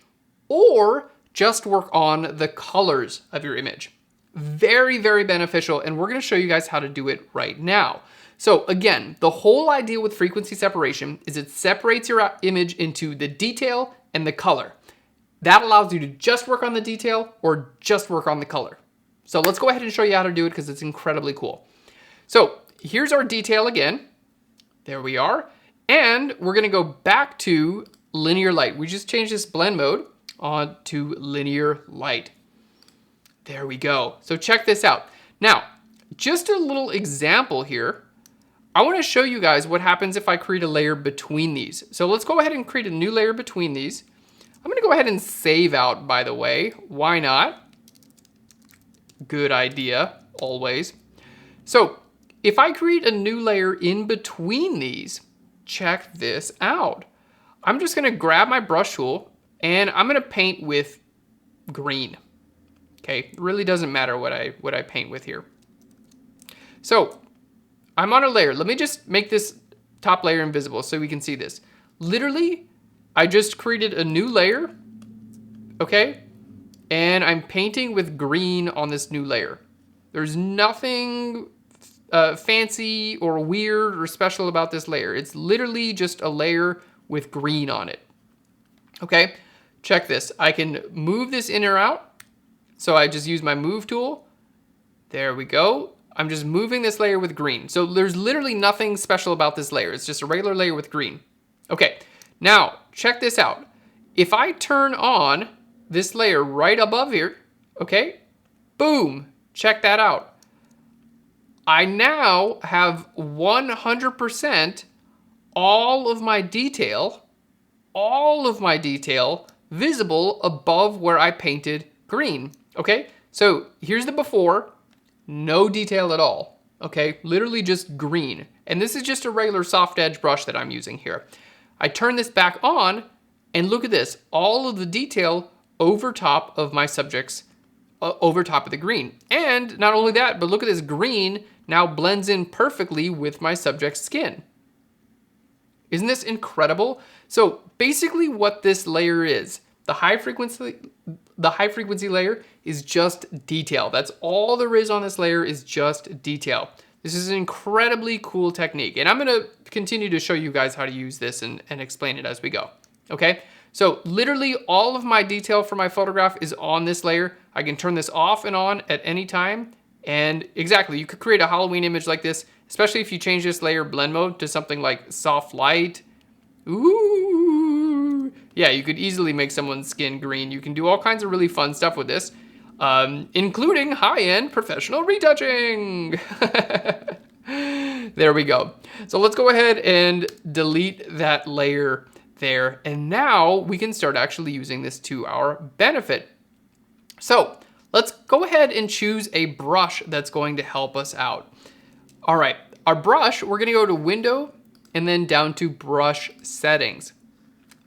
S1: or just work on the colors of your image. Very, very beneficial, and we're going to show you guys how to do it right now. So again, the whole idea with frequency separation is it separates your image into the detail and the color. That allows you to just work on the detail or just work on the color. So let's go ahead and show you how to do it because it's incredibly cool. So here's our detail again. There we are. And we're going to go back to linear light. We just changed this blend mode on to linear light. There we go. So check this out. Now, just a little example here. I want to show you guys what happens if I create a layer between these. So let's go ahead and create a new layer between these. I'm going to go ahead and save out, by the way. Why not? Good idea, always. So if I create a new layer in between these, check this out. I'm just gonna grab my brush tool and I'm gonna paint with green. Okay, it really doesn't matter what I paint with here. So I'm on a layer. Let me just make this top layer invisible so we can see this. Literally, I just created a new layer, okay? And I'm painting with green on this new layer. There's nothing fancy or weird or special about this layer. It's literally just a layer with green on it. Okay, check this. I can move this in or out. So I just use my move tool. There we go. I'm just moving this layer with green. So there's literally nothing special about this layer. It's just a regular layer with green. Okay, now check this out. If I turn on this layer right above here, okay, boom, check that out. I now have 100% all of my detail visible above where I painted green, okay? So here's the before, no detail at all, okay? Literally just green. And this is just a regular soft edge brush that I'm using here. I turn this back on and look at this, all of the detail over top of my subjects, over top of the green. And not only that, but look at this green now blends in perfectly with my subject's skin. Isn't this incredible? So basically what this layer is, the high frequency layer is just detail. That's all there is on this layer is just detail. This is an incredibly cool technique. And I'm gonna continue to show you guys how to use this and explain it as we go, okay? So literally all of my detail for my photograph is on this layer. I can turn this off and on at any time. And exactly, you could create a Halloween image like this, especially if you change this layer blend mode to something like soft light. Ooh. Yeah, you could easily make someone's skin green. You can do all kinds of really fun stuff with this, including high-end professional retouching. There we go. So let's go ahead and delete that layer there. And now we can start actually using this to our benefit. So let's go ahead and choose a brush that's going to help us out. All right, our brush, we're gonna go to Window and then down to Brush Settings.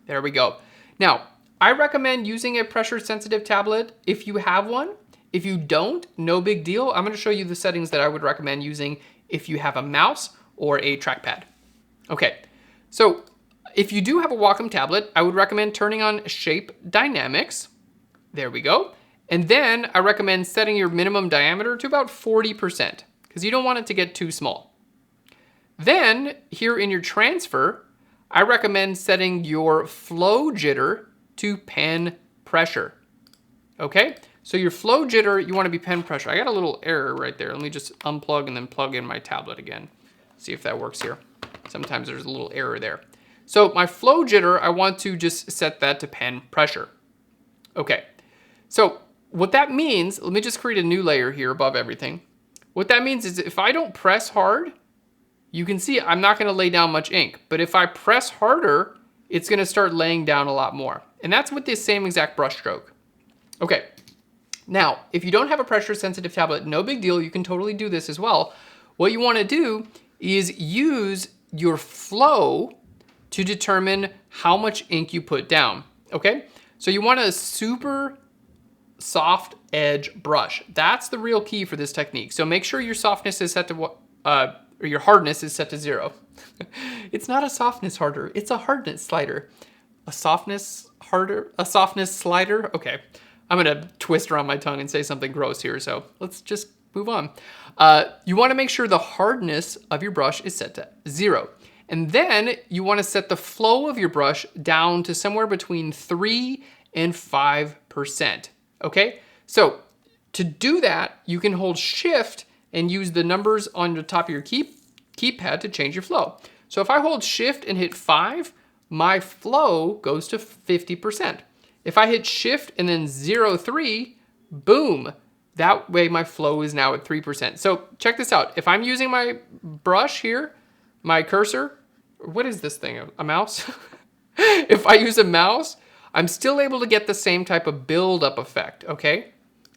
S1: There we go. Now, I recommend using a pressure-sensitive tablet if you have one. If you don't, no big deal. I'm gonna show you the settings that I would recommend using if you have a mouse or a trackpad. Okay, so if you do have a Wacom tablet, I would recommend turning on Shape Dynamics. There we go. And then I recommend setting your minimum diameter to about 40% because you don't want it to get too small. Then here in your transfer, I recommend setting your flow jitter to pen pressure. Okay, so your flow jitter, you want to be pen pressure. I got a little error right there. Let me just unplug and then plug in my tablet again. See if that works here. Sometimes there's a little error there. So my flow jitter, I want to just set that to pen pressure. Okay, so what that means, let me just create a new layer here above everything. What that means is if I don't press hard, you can see I'm not gonna lay down much ink, but if I press harder, it's gonna start laying down a lot more. And that's with this same exact brush stroke. Okay, now, if you don't have a pressure sensitive tablet, no big deal, you can totally do this as well. What you wanna do is use your flow to determine how much ink you put down, okay? So you want a super soft edge brush. That's the real key for this technique. So make sure your softness is set to or your hardness is set to 0. It's not a softness harder, it's a hardness slider. A softness harder, a softness slider? Okay, I'm gonna twist around my tongue and say something gross here, so let's just move on. You wanna make sure the hardness of your brush is set to 0. And then you wanna set the flow of your brush down to somewhere between 3 and 5%. Okay, so to do that, you can hold Shift and use the numbers on the top of your keypad to change your flow. So if I hold Shift and hit 5, my flow goes to 50%. If I hit Shift and then 0.3, boom, that way my flow is now at 3%. So check this out. If I'm using my brush here, my cursor, what is this thing, a mouse? If I use a mouse, I'm still able to get the same type of build-up effect, okay?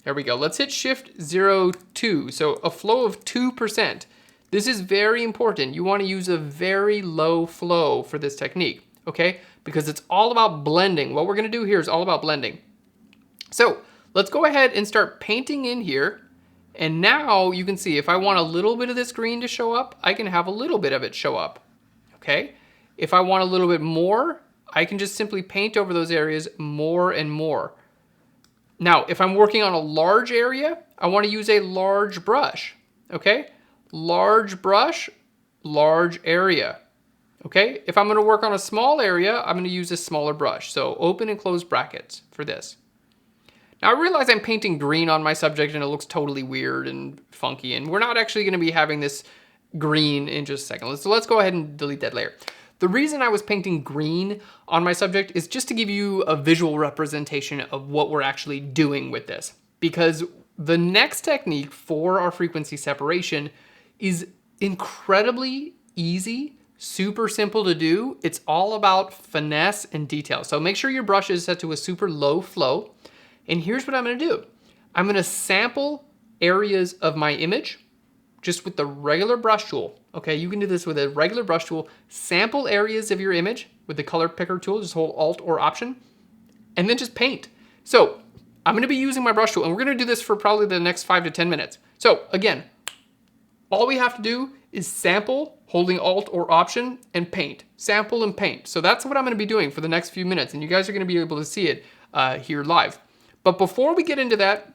S1: There we go. Let's hit Shift 0, 2. So a flow of 2%. This is very important. You want to use a very low flow for this technique, okay? Because it's all about blending. What we're going to do here is all about blending. So let's go ahead and start painting in here. And now you can see if I want a little bit of this green to show up, I can have a little bit of it show up, okay? If I want a little bit more, I can just simply paint over those areas more and more. Now, if I'm working on a large area, I want to use a large brush, okay? Large brush, large area, okay? If I'm going to work on a small area, I'm going to use a smaller brush. So open and close brackets for this. Now I realize I'm painting green on my subject and it looks totally weird and funky, and we're not actually going to be having this green in just a second. So let's go ahead and delete that layer. The reason I was painting green on my subject is just to give you a visual representation of what we're actually doing with this. Because the next technique for our frequency separation is incredibly easy, super simple to do. It's all about finesse and detail. So make sure your brush is set to a super low flow. And here's what I'm gonna do. I'm gonna sample areas of my image just with the regular brush tool. Okay, you can do this with a regular brush tool. Sample areas of your image with the color picker tool, just hold Alt or Option, and then just paint. So I'm gonna be using my brush tool, and we're gonna do this for probably the next 5 to 10 minutes. So again, all we have to do is sample, holding Alt or Option, and paint. Sample and paint. So that's what I'm gonna be doing for the next few minutes, and you guys are gonna be able to see it here live. But before we get into that,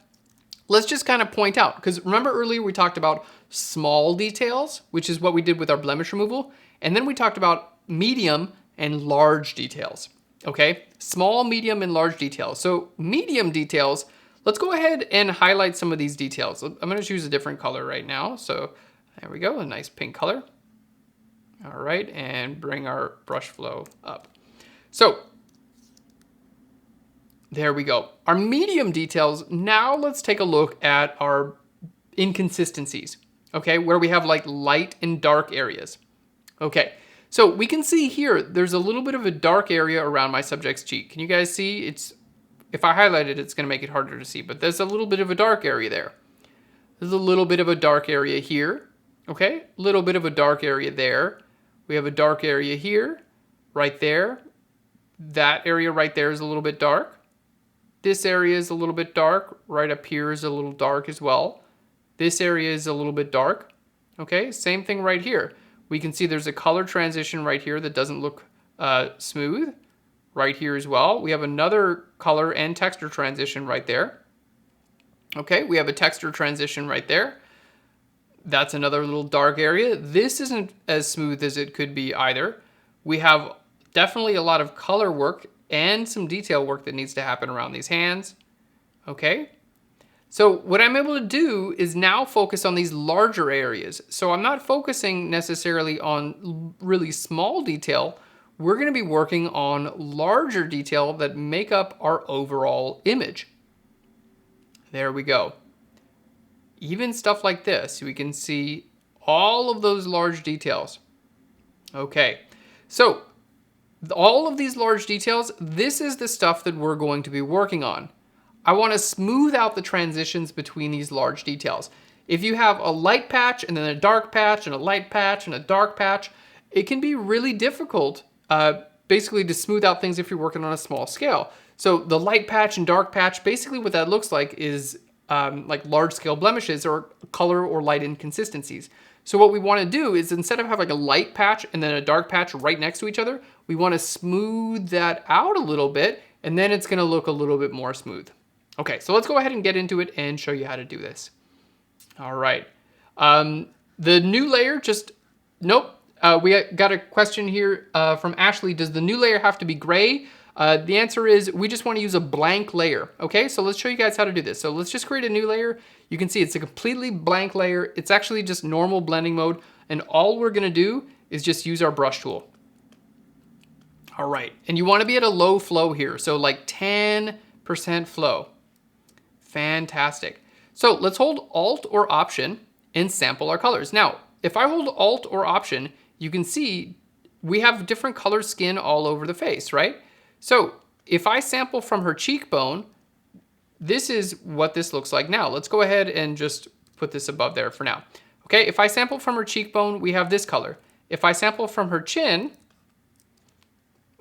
S1: let's just kind of point out, because remember earlier we talked about small details, which is what we did with our blemish removal. And then we talked about medium and large details, okay? Small, medium, and large details. So medium details, let's go ahead and highlight some of these details. I'm gonna choose a different color right now. So there we go, a nice pink color. All right, and bring our brush flow up. So there we go. Our medium details, now let's take a look at our inconsistencies, okay? Where we have like light and dark areas. Okay, so we can see here, there's a little bit of a dark area around my subject's cheek. Can you guys see? If I highlight it, it's gonna make it harder to see, but there's a little bit of a dark area there. There's a little bit of a dark area here, okay? A little bit of a dark area there. We have a dark area here, right there. That area right there is a little bit dark. This area is a little bit dark. Right up here is a little dark as well. This area is a little bit dark. Okay, same thing right here. We can see there's a color transition right here that doesn't look smooth. Right here as well. We have another color and texture transition right there. Okay, we have a texture transition right there. That's another little dark area. This isn't as smooth as it could be either. We have definitely a lot of color work and some detail work that needs to happen around these hands, okay? So what I'm able to do is now focus on these larger areas. So I'm not focusing necessarily on really small detail. We're gonna be working on larger detail that make up our overall image. There we go. Even stuff like this, we can see all of those large details. Okay, so all of these large details, this is the stuff that we're going to be working on. I want to smooth out the transitions between these large details. If you have a light patch and then a dark patch and a light patch and a dark patch, it can be really difficult basically to smooth out things if you're working on a small scale. So the light patch and dark patch, basically what that looks like is like large scale blemishes or color or light inconsistencies. So what we want to do is instead of having a light patch and then a dark patch right next to each other, we want to smooth that out a little bit, and then it's going to look a little bit more smooth. Okay, so let's go ahead and get into it and show you how to do this. All right. The new layer nope. We got a question here from Ashley. Does the new layer have to be gray? The answer is we just want to use a blank layer. Okay, so let's show you guys how to do this. So let's just create a new layer. You can see it's a completely blank layer. It's actually just normal blending mode. And all we're going to do is just use our brush tool. All right, and you want to be at a low flow here. So like 10% flow. Fantastic. So let's hold Alt or Option and sample our colors. Now, if I hold Alt or Option, you can see we have different color skin all over the face, right? So if I sample from her cheekbone, this is what this looks like now. Let's go ahead and just put this above there for now. Okay, if I sample from her cheekbone, we have this color. If I sample from her chin,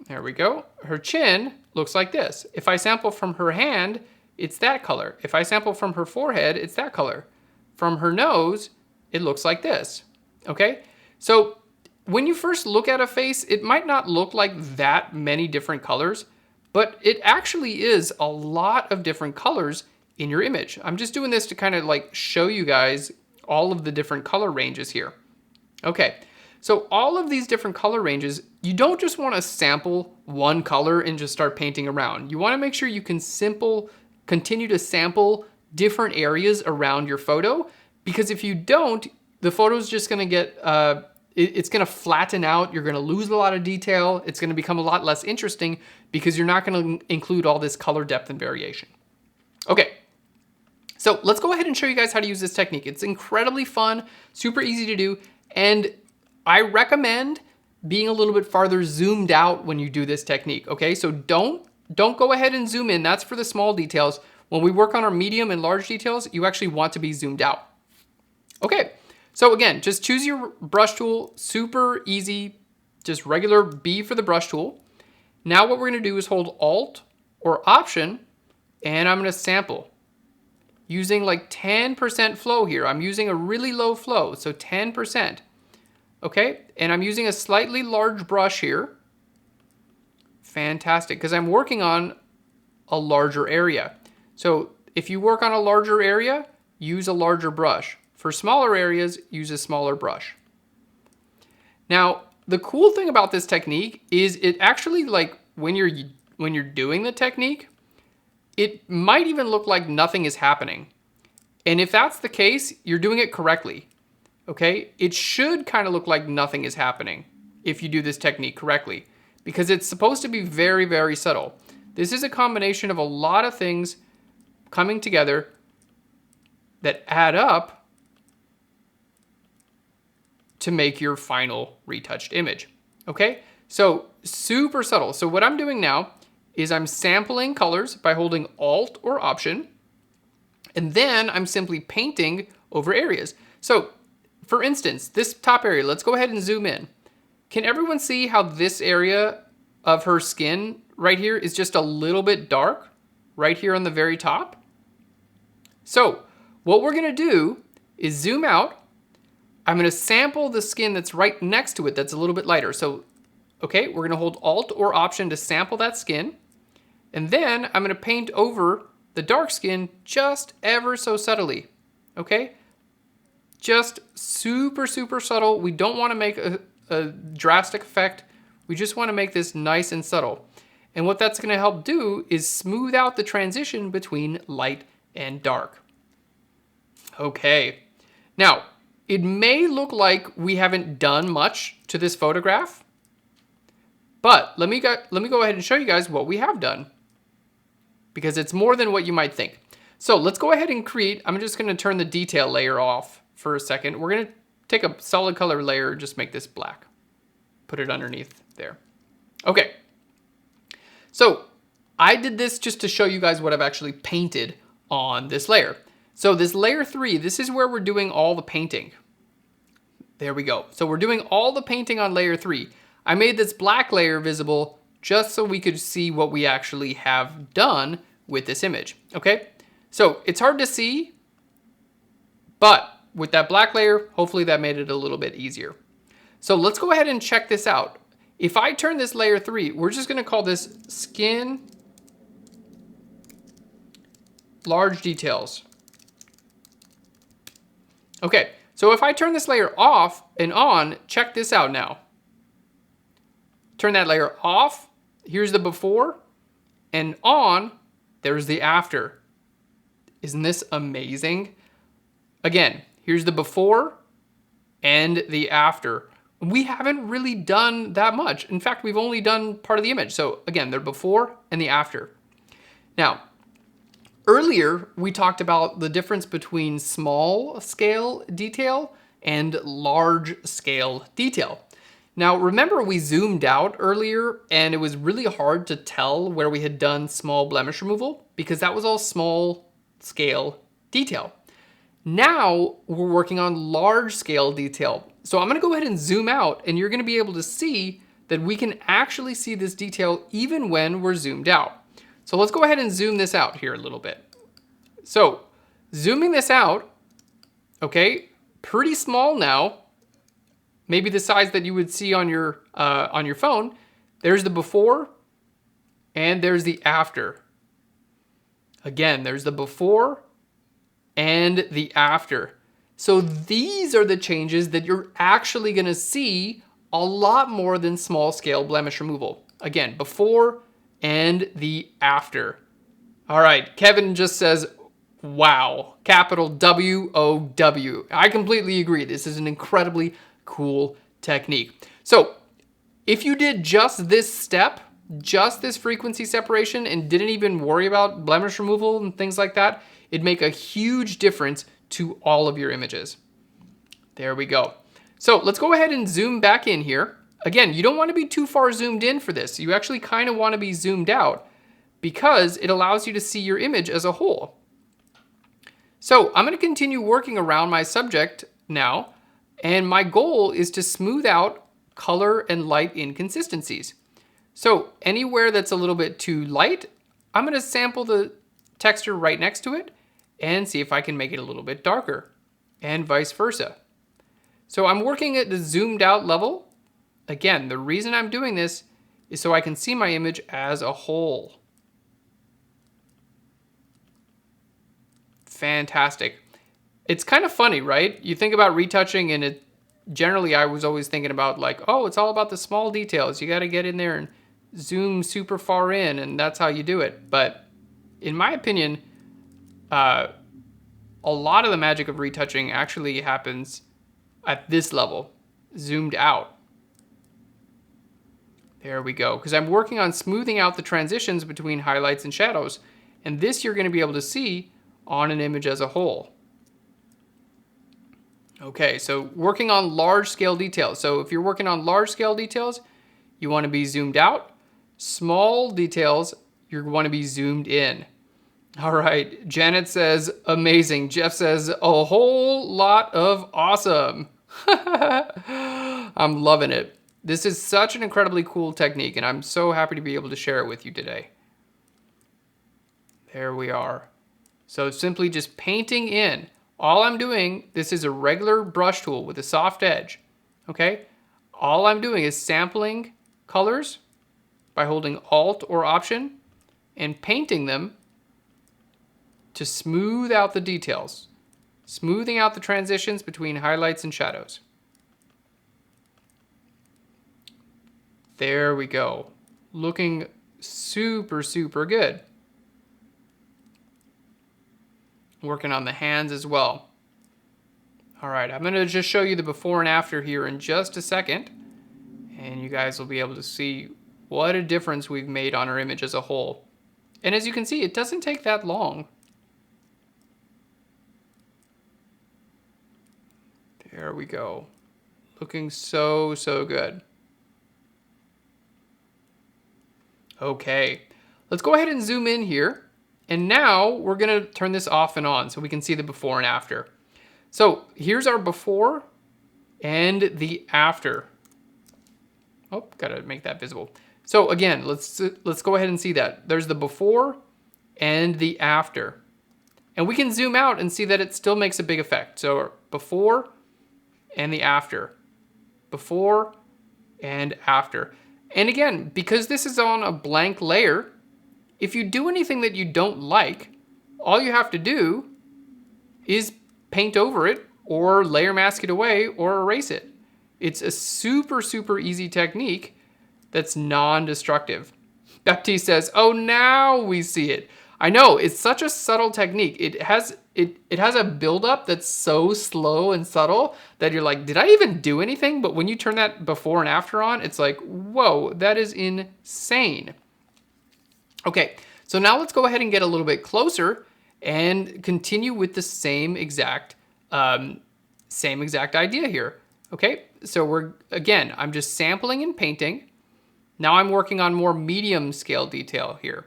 S1: there we go. Her chin looks like this. If I sample from her hand, it's that color. If I sample from her forehead, it's that color. From her nose, it looks like this. Okay, so when you first look at a face, it might not look like that many different colors, but it actually is a lot of different colors in your image. I'm just doing this to kind of like show you guys all of the different color ranges here. Okay, so all of these different color ranges, you don't just want to sample one color and just start painting around. You want to make sure you can continue to sample different areas around your photo, because if you don't, the photo's just going to get, it's going to flatten out. You're going to lose a lot of detail. It's going to become a lot less interesting because you're not going to include all this color depth and variation. Okay, so let's go ahead and show you guys how to use this technique. It's incredibly fun, super easy to do, and I recommend being a little bit farther zoomed out when you do this technique, okay? So don't go ahead and zoom in. That's for the small details. When we work on our medium and large details, you actually want to be zoomed out. Okay, so again, just choose your brush tool, super easy, just regular B for the brush tool. Now what we're gonna do is hold Alt or Option, and I'm gonna sample using like 10% flow here. I'm using a really low flow, so 10%. Okay, and I'm using a slightly large brush here. Fantastic, because I'm working on a larger area. So if you work on a larger area, use a larger brush. For smaller areas, use a smaller brush. Now, the cool thing about this technique is it actually, like, when you're doing the technique, it might even look like nothing is happening. And if that's the case, you're doing it correctly. Okay, it should kind of look like nothing is happening if you do this technique correctly, because it's supposed to be very, very subtle. This is a combination of a lot of things coming together that add up to make your final retouched image. Okay, so super subtle. So what I'm doing now is I'm sampling colors by holding Alt or Option, and then I'm simply painting over areas. So for instance, this top area, let's go ahead and zoom in. Can everyone see how this area of her skin right here is just a little bit dark right here on the very top? So what we're gonna do is zoom out. I'm gonna sample the skin that's right next to it that's a little bit lighter. So, okay, we're gonna hold Alt or Option to sample that skin. And then I'm gonna paint over the dark skin just ever so subtly, okay? Just super, super subtle. We don't wanna make a drastic effect. We just wanna make this nice and subtle. And what that's gonna help do is smooth out the transition between light and dark. Okay, now, it may look like we haven't done much to this photograph, but let me go ahead and show you guys what we have done, because it's more than what you might think. So let's go ahead and create, I'm just gonna turn the detail layer off for a second. We're gonna take a solid color layer, just make this black. Put it underneath there. Okay, so I did this just to show you guys what I've actually painted on this layer. So this layer 3, this is where we're doing all the painting. There we go. So we're doing all the painting on layer 3. I made this black layer visible just so we could see what we actually have done with this image, okay? So it's hard to see, but with that black layer, hopefully that made it a little bit easier. So let's go ahead and check this out. If I turn this layer 3, we're just gonna call this skin large details. Okay, so if I turn this layer off and on, check this out now. Turn that layer off, here's the before, and on, there's the after. Isn't this amazing? Again, here's the before and the after. We haven't really done that much. In fact, we've only done part of the image. So again, they're before and the after. Now, earlier, we talked about the difference between small scale detail and large scale detail. Now, remember we zoomed out earlier and it was really hard to tell where we had done small blemish removal because that was all small scale detail. Now we're working on large scale detail. So I'm gonna go ahead and zoom out, and you're gonna be able to see that we can actually see this detail even when we're zoomed out. So let's go ahead and zoom this out here a little bit. So zooming this out, okay, pretty small now, maybe the size that you would see on your phone. There's the before and there's the after. Again, there's the before and the after. So these are the changes that you're actually gonna see a lot more than small scale blemish removal. Again, before and the after. All right, Kevin just says, wow, capital W-O-W. I completely agree. This is an incredibly cool technique. So if you did just this step, just this frequency separation, and didn't even worry about blemish removal and things like that, it'd make a huge difference to all of your images. There we go. So let's go ahead and zoom back in here. Again, you don't want to be too far zoomed in for this. You actually kind of want to be zoomed out because it allows you to see your image as a whole. So I'm going to continue working around my subject now, and my goal is to smooth out color and light inconsistencies. So anywhere that's a little bit too light, I'm going to sample the texture right next to it and see if I can make it a little bit darker, and vice versa. So I'm working at the zoomed out level. Again, the reason I'm doing this is so I can see my image as a whole. Fantastic. It's kind of funny, right? You think about retouching, and generally I was always thinking about like, oh, it's all about the small details. You got to get in there and zoom super far in, and that's how you do it. But in my opinion, a lot of the magic of retouching actually happens at this level, zoomed out. There we go, because I'm working on smoothing out the transitions between highlights and shadows, and this you're going to be able to see on an image as a whole. Okay, so working on large scale details. So if you're working on large scale details, you want to be zoomed out. Small details, you want to be zoomed in. All right, Janet says, amazing. Jeff says, a whole lot of awesome. I'm loving it. This is such an incredibly cool technique, and I'm so happy to be able to share it with you today. There we are. So simply just painting in. All I'm doing, this is a regular brush tool with a soft edge, okay? All I'm doing is sampling colors by holding Alt or Option and painting them to smooth out the details, smoothing out the transitions between highlights and shadows. There we go. Looking super, super good. Working on the hands as well. All right, I'm gonna just show you the before and after here in just a second, and you guys will be able to see what a difference we've made on our image as a whole. And as you can see, it doesn't take that long. There we go. Looking so, so good. Okay, let's go ahead and zoom in here. And now we're gonna turn this off and on so we can see the before and after. So here's our before and the after. Oh, gotta make that visible. So again, let's go ahead and see that. There's the before and the after. And we can zoom out and see that it still makes a big effect. So before and the after. Before and after. And again, because this is on a blank layer, if you do anything that you don't like, all you have to do is paint over it or layer mask it away or erase it. It's a super, super easy technique that's non-destructive. Baptiste says, oh, now we see it. I know, it's such a subtle technique. It has a buildup that's so slow and subtle that you're like, did I even do anything? But when you turn that before and after on, it's like, whoa, that is insane. Okay, so now let's go ahead and get a little bit closer and continue with the same exact idea here. Okay, so I'm just sampling and painting. Now I'm working on more medium scale detail here.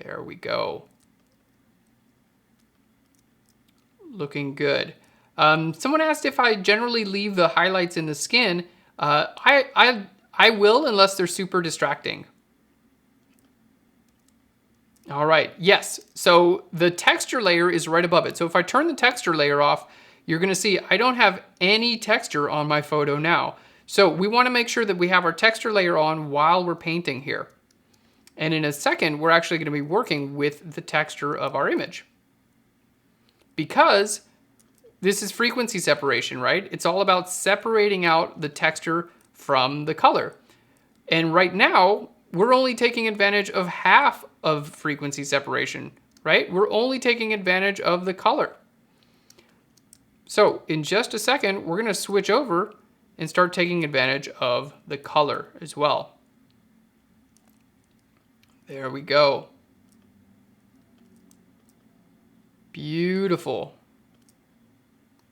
S1: There we go. Looking good. Someone asked if I generally leave the highlights in the skin. I will, unless they're super distracting. All right, yes. So the texture layer is right above it. So if I turn the texture layer off, you're gonna see I don't have any texture on my photo now. So we wanna make sure that we have our texture layer on while we're painting here. And in a second, we're actually gonna be working with the texture of our image. Because this is frequency separation, right? It's all about separating out the texture from the color. And right now, we're only taking advantage of half of frequency separation, right? We're only taking advantage of the color. So in just a second, we're gonna switch over and start taking advantage of the color as well. There we go. Beautiful.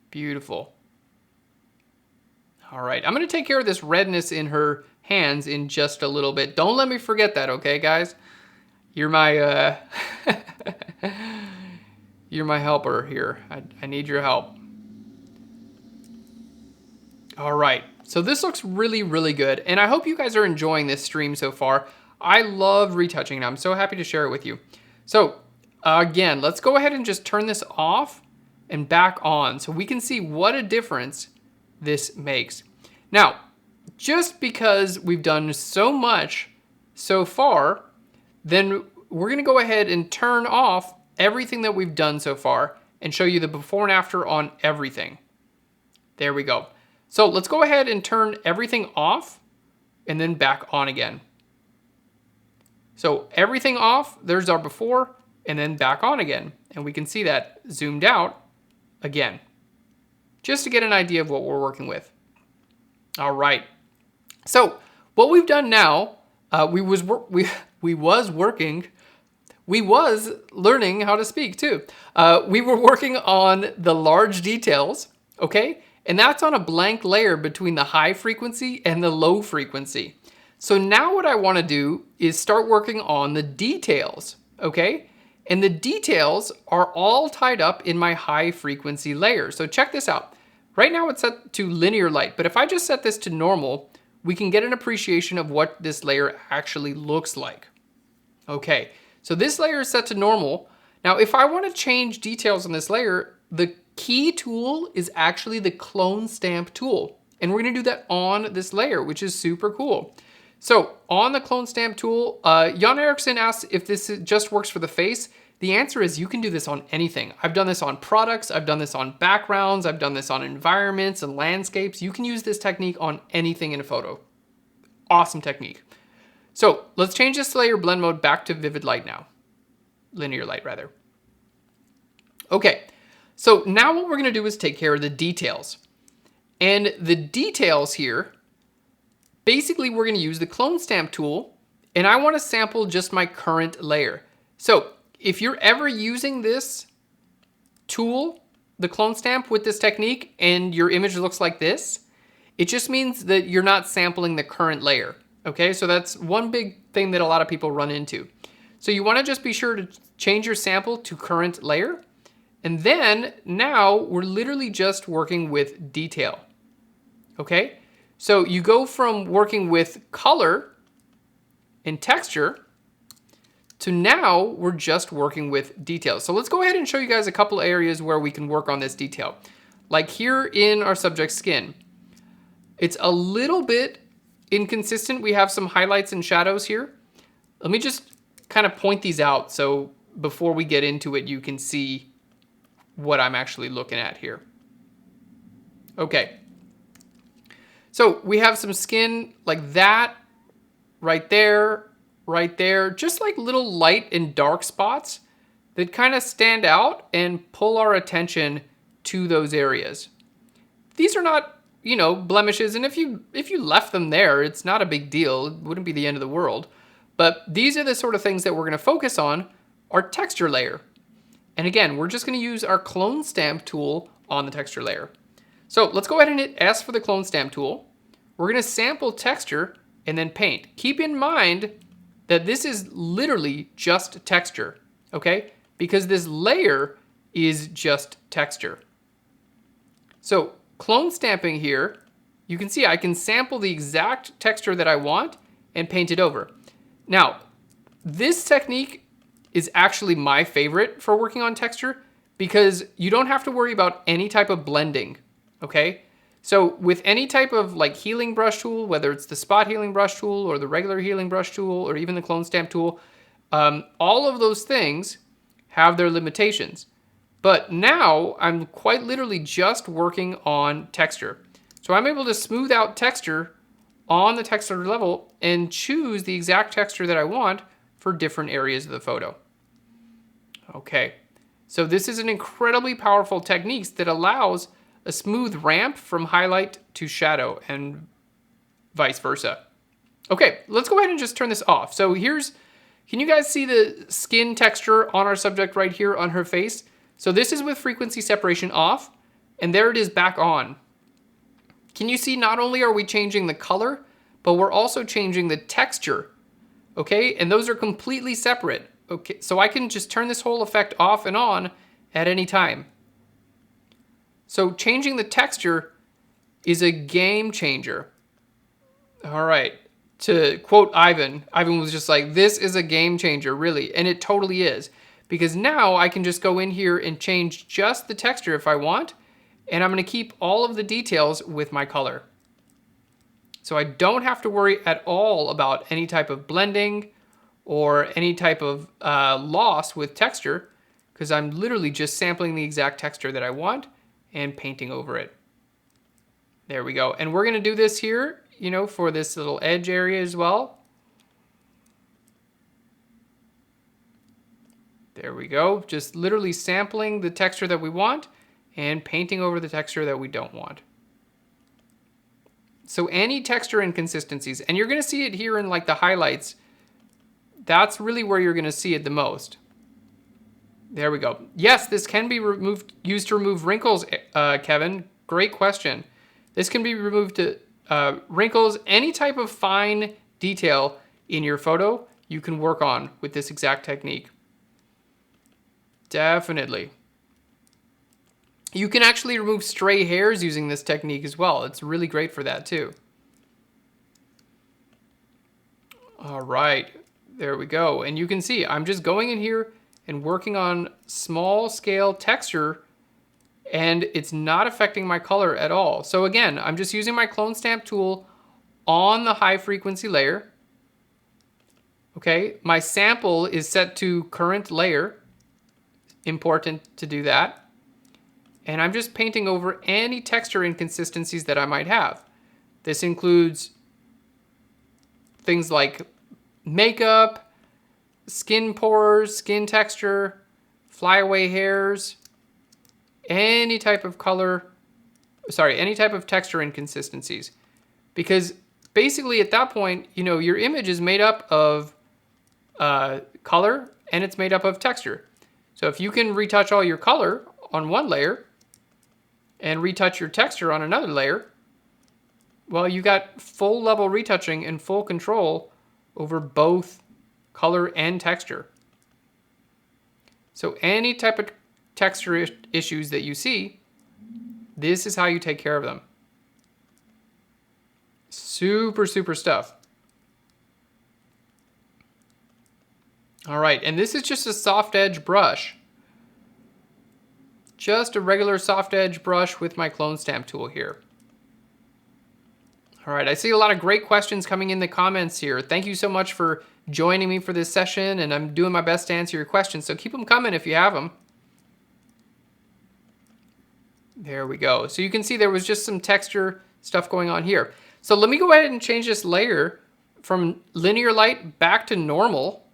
S1: Beautiful. All right, I'm gonna take care of this redness in her hands in just a little bit. Don't let me forget that, okay, guys? You're my you're my helper here. I need your help. All right, so this looks really, really good, and I hope you guys are enjoying this stream so far. I love retouching, and I'm so happy to share it with you. So again, let's go ahead and just turn this off and back on so we can see what a difference this makes. Now, just because we've done so much so far, then we're gonna go ahead and turn off everything that we've done so far and show you the before and after on everything. There we go. So let's go ahead and turn everything off and then back on again. So everything off, there's our before, and then back on again. And we can see that zoomed out again, just to get an idea of what we're working with. All right. So what we've done now, we was learning how to speak too. We were working on the large details, okay? And that's on a blank layer between the high frequency and the low frequency. So now what I want to do is start working on the details, okay? And the details are all tied up in my high frequency layer. So check this out. Right now it's set to linear light, but if I just set this to normal, we can get an appreciation of what this layer actually looks like. Okay, so this layer is set to normal. Now, if I want to change details on this layer, the key tool is actually the clone stamp tool. And we're gonna do that on this layer, which is super cool. So on the clone stamp tool, Jan Eriksson asked if this just works for the face. The answer is you can do this on anything. I've done this on products, I've done this on backgrounds, I've done this on environments and landscapes. You can use this technique on anything in a photo. Awesome technique. So let's change this layer blend mode back to vivid light now. Linear light rather. Okay, so now what we're gonna do is take care of the details. And the details here, basically we're gonna use the clone stamp tool, and I wanna sample just my current layer. So if you're ever using this tool, the clone stamp with this technique, and your image looks like this, it just means that you're not sampling the current layer, okay? So that's one big thing that a lot of people run into. So you wanna just be sure to change your sample to current layer, and then now we're literally just working with detail, okay? So you go from working with color and texture to now we're just working with detail. So let's go ahead and show you guys a couple areas where we can work on this detail. Like here in our subject skin, it's a little bit inconsistent. We have some highlights and shadows here. Let me just kind of point these out so before we get into it, you can see what I'm actually looking at here. Okay. So we have some skin like that, right there, just like little light and dark spots that kind of stand out and pull our attention to those areas. These are not, you know, blemishes, and if you left them there, it's not a big deal. It wouldn't be the end of the world. But these are the sort of things that we're gonna focus on, our texture layer. And again, we're just gonna use our clone stamp tool on the texture layer. So let's go ahead and hit S for the clone stamp tool. We're gonna sample texture and then paint. Keep in mind that this is literally just texture, okay? Because this layer is just texture. So clone stamping here, you can see I can sample the exact texture that I want and paint it over. Now, this technique is actually my favorite for working on texture because you don't have to worry about any type of blending, okay? So with any type of like healing brush tool, whether it's the spot healing brush tool or the regular healing brush tool or even the clone stamp tool, all of those things have their limitations. But now I'm quite literally just working on texture. So I'm able to smooth out texture on the texture level and choose the exact texture that I want for different areas of the photo. Okay, so this is an incredibly powerful technique that allows a smooth ramp from highlight to shadow and vice versa. Okay, let's go ahead and just turn this off. So can you guys see the skin texture on our subject right here on her face? So this is with frequency separation off, and there it is back on. Can you see not only are we changing the color, but we're also changing the texture, okay? And those are completely separate. Okay, so I can just turn this whole effect off and on at any time. So changing the texture is a game changer. All right, to quote Ivan was just like, this is a game changer, really. And it totally is, because now I can just go in here and change just the texture if I want, and I'm gonna keep all of the details with my color. So I don't have to worry at all about any type of blending or any type of loss with texture, because I'm literally just sampling the exact texture that I want and painting over it. There we go. And we're gonna do this here, you know, for this little edge area as well. There we go. Just literally sampling the texture that we want and painting over the texture that we don't want. So any texture inconsistencies, and you're gonna see it here in like the highlights, that's really where you're gonna see it the most. There we go. Yes, this can be used to remove wrinkles, Kevin. Great question. This can be removed to wrinkles, any type of fine detail in your photo you can work on with this exact technique. Definitely. You can actually remove stray hairs using this technique as well. It's really great for that too. All right, there we go. And you can see I'm just going in here and working on small scale texture, and it's not affecting my color at all. So again, I'm just using my clone stamp tool on the high frequency layer. Okay, my sample is set to current layer. Important to do that. And I'm just painting over any texture inconsistencies that I might have. This includes things like makeup, skin pores, skin texture, flyaway hairs, any type of any type of texture inconsistencies. Because basically at that point, you know, your image is made up of color and it's made up of texture. So if you can retouch all your color on one layer and retouch your texture on another layer, well, you got full level retouching and full control over both color and texture. So any type of texture issues that you see, this is how you take care of them. Super, super stuff. All right, and this is just a soft edge brush. Just a regular soft edge brush with my clone stamp tool here. All right, I see a lot of great questions coming in the comments here. Thank you so much for joining me for this session, and I'm doing my best to answer your questions, so keep them coming if you have them. There we go. So you can see there was just some texture stuff going on here. So let me go ahead and change this layer from linear light back to normal,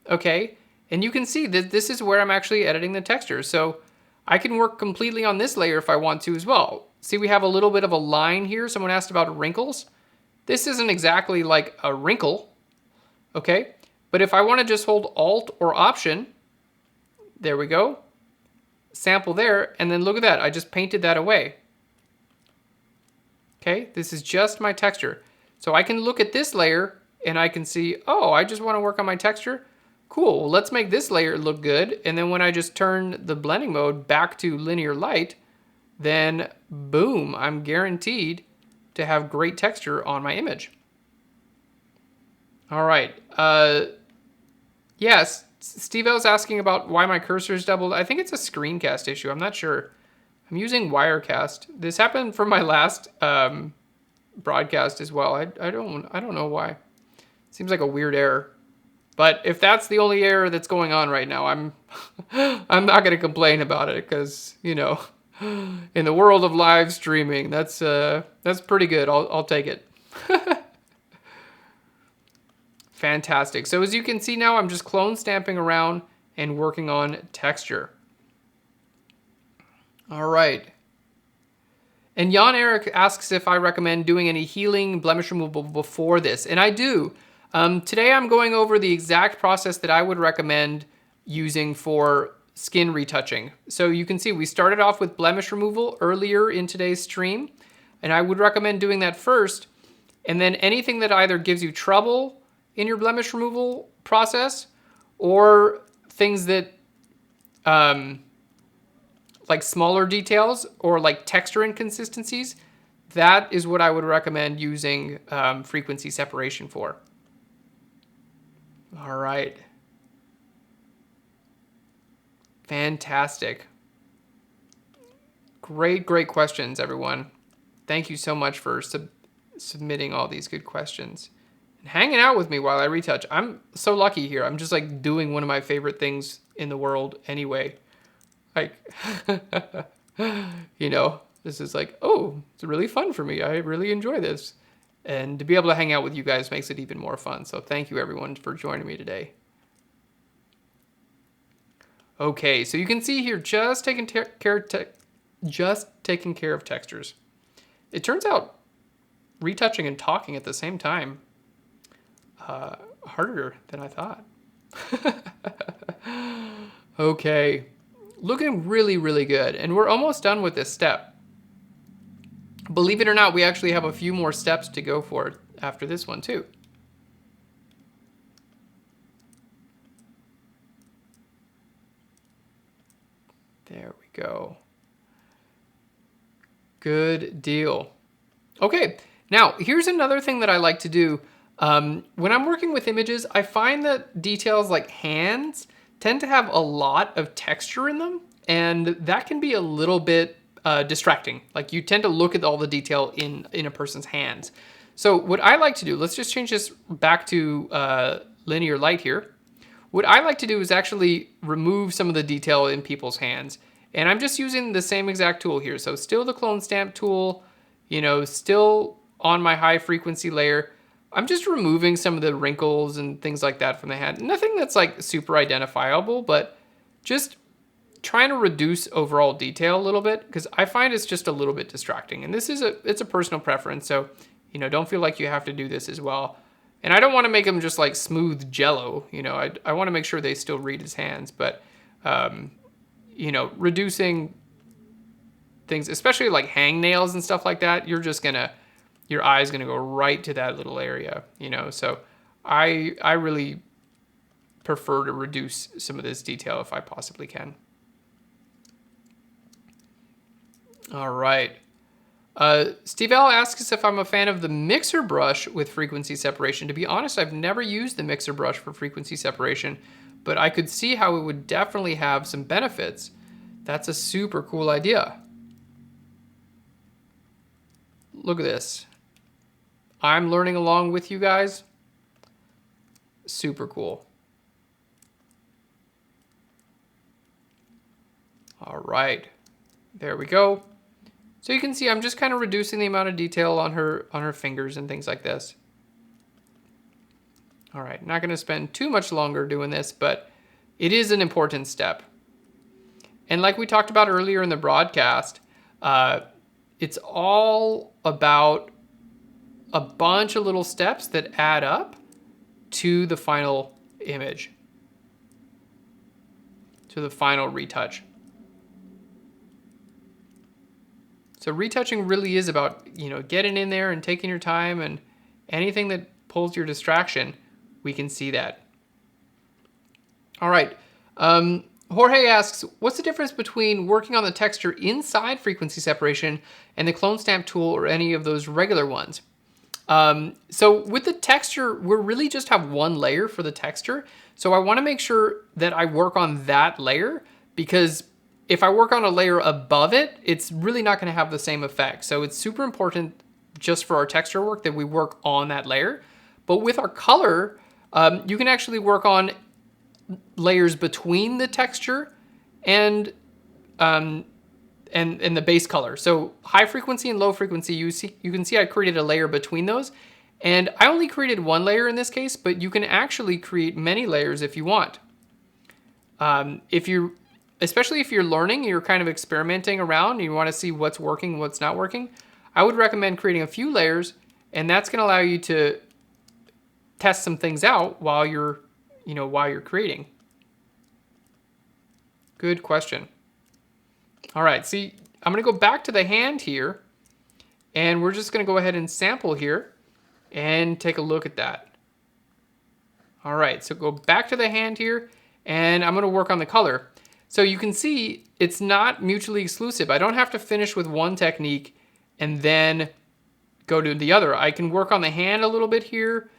S1: okay? And you can see that this is where I'm actually editing the texture. So I can work completely on this layer if I want to as well. See, we have a little bit of a line here. Someone asked about wrinkles. This isn't exactly like a wrinkle, okay? But if I want to just hold Alt or Option, there we go. Sample there, and then look at that. I just painted that away. Okay, this is just my texture. So I can look at this layer and I can see, oh, I just want to work on my texture. Cool, well, let's make this layer look good. And then when I just turn the blending mode back to linear light, then boom, I'm guaranteed to have great texture on my image. All right. Yes, Steve L's asking about why my cursor is doubled. I think it's a screencast issue. I'm not sure. I'm using Wirecast. This happened for my last broadcast as well. I don't know why. Seems like a weird error. But if that's the only error that's going on right now, I'm I'm not going to complain about it because, you know, in the world of live streaming, that's pretty good. I'll take it. Fantastic. So as you can see now, I'm just clone stamping around and working on texture. All right. And Jan Eric asks if I recommend doing any healing blemish removal before this. And I do. Today I'm going over the exact process that I would recommend using for skin retouching. So you can see we started off with blemish removal earlier in today's stream. And I would recommend doing that first. And then anything that either gives you trouble in your blemish removal process or things that like smaller details or like texture inconsistencies, that is what I would recommend using frequency separation for. All right. Fantastic. Great questions, everyone. Thank you so much for submitting all these good questions and hanging out with me while I retouch. I'm so lucky here. I'm just like doing one of my favorite things in the world anyway. Like, you know, this is like, oh, it's really fun for me. I really enjoy this. And to be able to hang out with you guys makes it even more fun. So thank you everyone for joining me today. Okay, so you can see here, just taking care of textures. It turns out retouching and talking at the same time, harder than I thought. Okay. Looking really good, and we're almost done with this step. Believe it or not, we actually have a few more steps to go for after this one too. There we go. Good deal. Okay, now here's another thing that I like to do. When I'm working with images, I find that details like hands tend to have a lot of texture in them, and that can be a little bit distracting. Like you tend to look at all the detail in a person's hands. So what I like to do, let's just change this back to linear light here. What I like to do is actually remove some of the detail in people's hands. And I'm just using the same exact tool here. So still the clone stamp tool, you know, still on my high frequency layer. I'm just removing some of the wrinkles and things like that from the hand. Nothing that's like super identifiable, but just trying to reduce overall detail a little bit because I find it's just a little bit distracting. And this is it's a personal preference. So, you know, don't feel like you have to do this as well. And I don't want to make them just like smooth jello. You know, I want to make sure they still read his hands, but, you know, reducing things, especially like hangnails and stuff like that, you're just gonna, your eye's gonna go right to that little area, you know? So I really prefer to reduce some of this detail if I possibly can. All right. Steve L asks us if I'm a fan of the mixer brush with frequency separation. To be honest, I've never used the mixer brush for frequency separation, but I could see how it would definitely have some benefits. That's a super cool idea. Look at this. I'm learning along with you guys. Super cool. All right, there we go. So you can see I'm just kind of reducing the amount of detail on her fingers and things like this. All right, not going to spend too much longer doing this, but it is an important step. And like we talked about earlier in the broadcast, it's all about a bunch of little steps that add up to the final image, to the final retouch. So retouching really is about, you know, getting in there and taking your time, and anything that pulls your distraction, we can see that. All right. Jorge asks, what's the difference between working on the texture inside frequency separation and the clone stamp tool or any of those regular ones? So with the texture, we really just have one layer for the texture. So I want to make sure that I work on that layer, because if I work on a layer above it, it's really not going to have the same effect. So it's super important just for our texture work that we work on that layer. But with our color, you can actually work on layers between the texture and the base color. So high frequency and low frequency, you can see I created a layer between those. And I only created one layer in this case, but you can actually create many layers if you want. Especially if you're learning, you're kind of experimenting around, and you want to see what's working, what's not working, I would recommend creating a few layers, and that's going to allow you to test some things out while you're creating. Good question. All right, see, I'm going to go back to the hand here, and we're just going to go ahead and sample here and take a look at that. All right, so go back to the hand here, and I'm going to work on the color. So you can see it's not mutually exclusive. I don't have to finish with one technique and then go to the other. I can work on the hand a little bit here.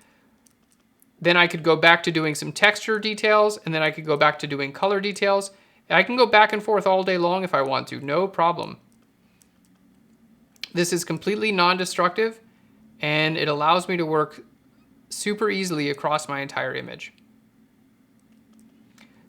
S1: Then I could go back to doing some texture details, and then I could go back to doing color details. I can go back and forth all day long if I want to, no problem. This is completely non-destructive, and it allows me to work super easily across my entire image.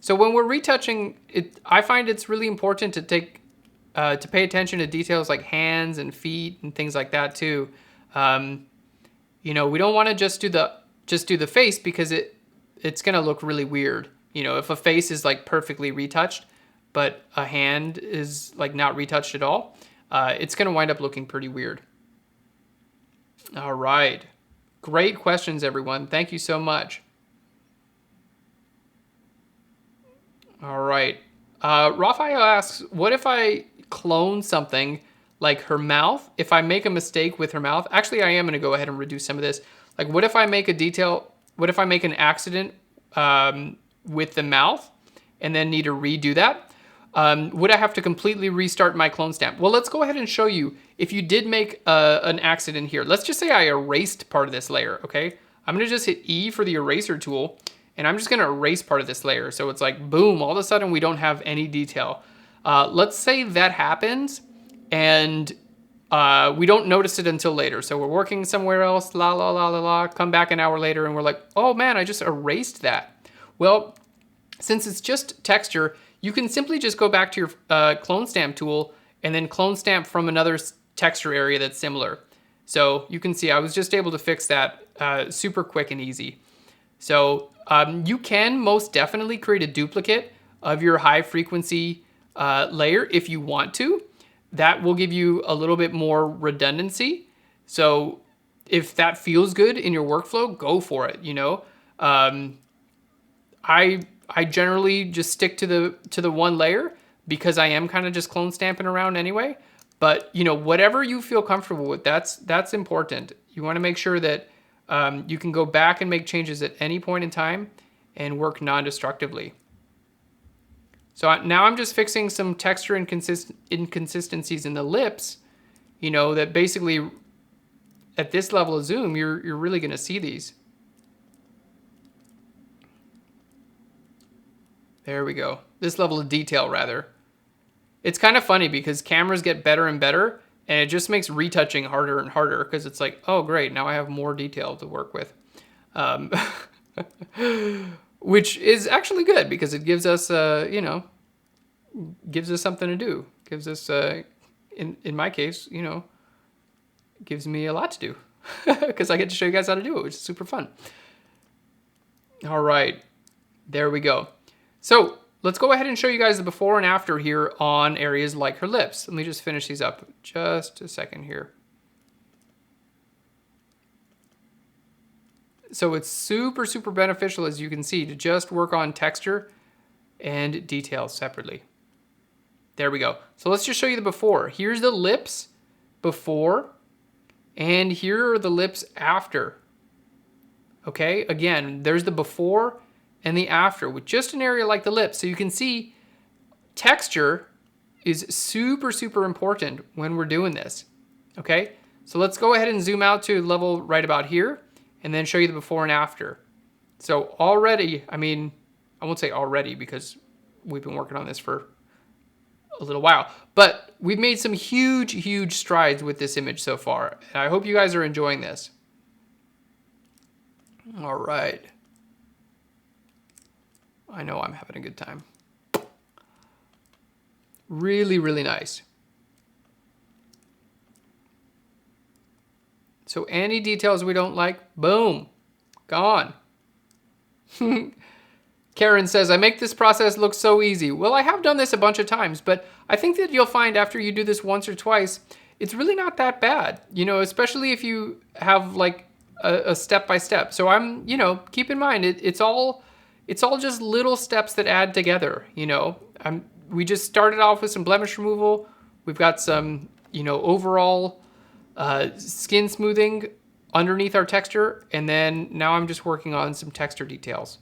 S1: So when we're retouching, I find it's really important to pay attention to details like hands and feet and things like that too. We don't want to just do the face, because it's going to look really weird. If a face is like perfectly retouched, but a hand is like not retouched at all, it's going to wind up looking pretty weird. All right. Great questions, everyone. Thank you so much. All right. Raphael asks, what if I clone something like her mouth? If I make a mistake with her mouth, actually, I am going to go ahead and reduce some of this. Like, what if I make an accident with the mouth and then need to redo that? Would I have to completely restart my clone stamp? Well, let's go ahead and show you if you did make an accident here. Let's just say I erased part of this layer, okay? I'm going to just hit E for the eraser tool, and I'm just going to erase part of this layer. So it's like, boom, all of a sudden we don't have any detail. Let's say that happens, and we don't notice it until later. So we're working somewhere else, come back an hour later, and we're like, oh man, I just erased that. Well, since it's just texture, you can simply just go back to your clone stamp tool and then clone stamp from another texture area that's similar. So you can see I was just able to fix that super quick and easy. So you can most definitely create a duplicate of your high frequency layer if you want to. That will give you a little bit more redundancy. So if that feels good in your workflow, go for it. I generally just stick to the one layer, because I am kind of just clone stamping around anyway. But whatever you feel comfortable with, that's important. You want to make sure that you can go back and make changes at any point in time and work non-destructively. So now I'm just fixing some texture inconsistencies in the lips, that basically at this level of zoom, you're really going to see these. There we go. This level of detail, rather. It's kind of funny because cameras get better and better, and it just makes retouching harder and harder, because it's like, oh, great, now I have more detail to work with. Which is actually good, because it gives us, gives us something to do. Gives us, in my case, gives me a lot to do, because I get to show you guys how to do it, which is super fun. All right, there we go. So let's go ahead and show you guys the before and after here on areas like her lips. Let me just finish these up just a second here. So it's super, super beneficial, as you can see, to just work on texture and details separately. There we go. So let's just show you the before. Here's the lips before, and here are the lips after. Okay, again, there's the before and the after with just an area like the lips. So you can see texture is super, super important when we're doing this. Okay, so let's go ahead and zoom out to level right about here and then show you the before and after. So already, I mean, I won't say already because we've been working on this for a little while, but we've made some huge, huge strides with this image so far. And I hope you guys are enjoying this. All right. I know I'm having a good time. Really, really nice. So any details we don't like, boom, gone. Karen says, I make this process look so easy. Well, I have done this a bunch of times, but I think that you'll find after you do this once or twice, it's really not that bad, you know, especially if you have like a step-by-step. So I'm, you know, keep in mind, it's all just little steps that add together, you know. We just started off with some blemish removal. We've got some, you know, overall skin smoothing underneath our texture. And then now I'm just working on some texture details.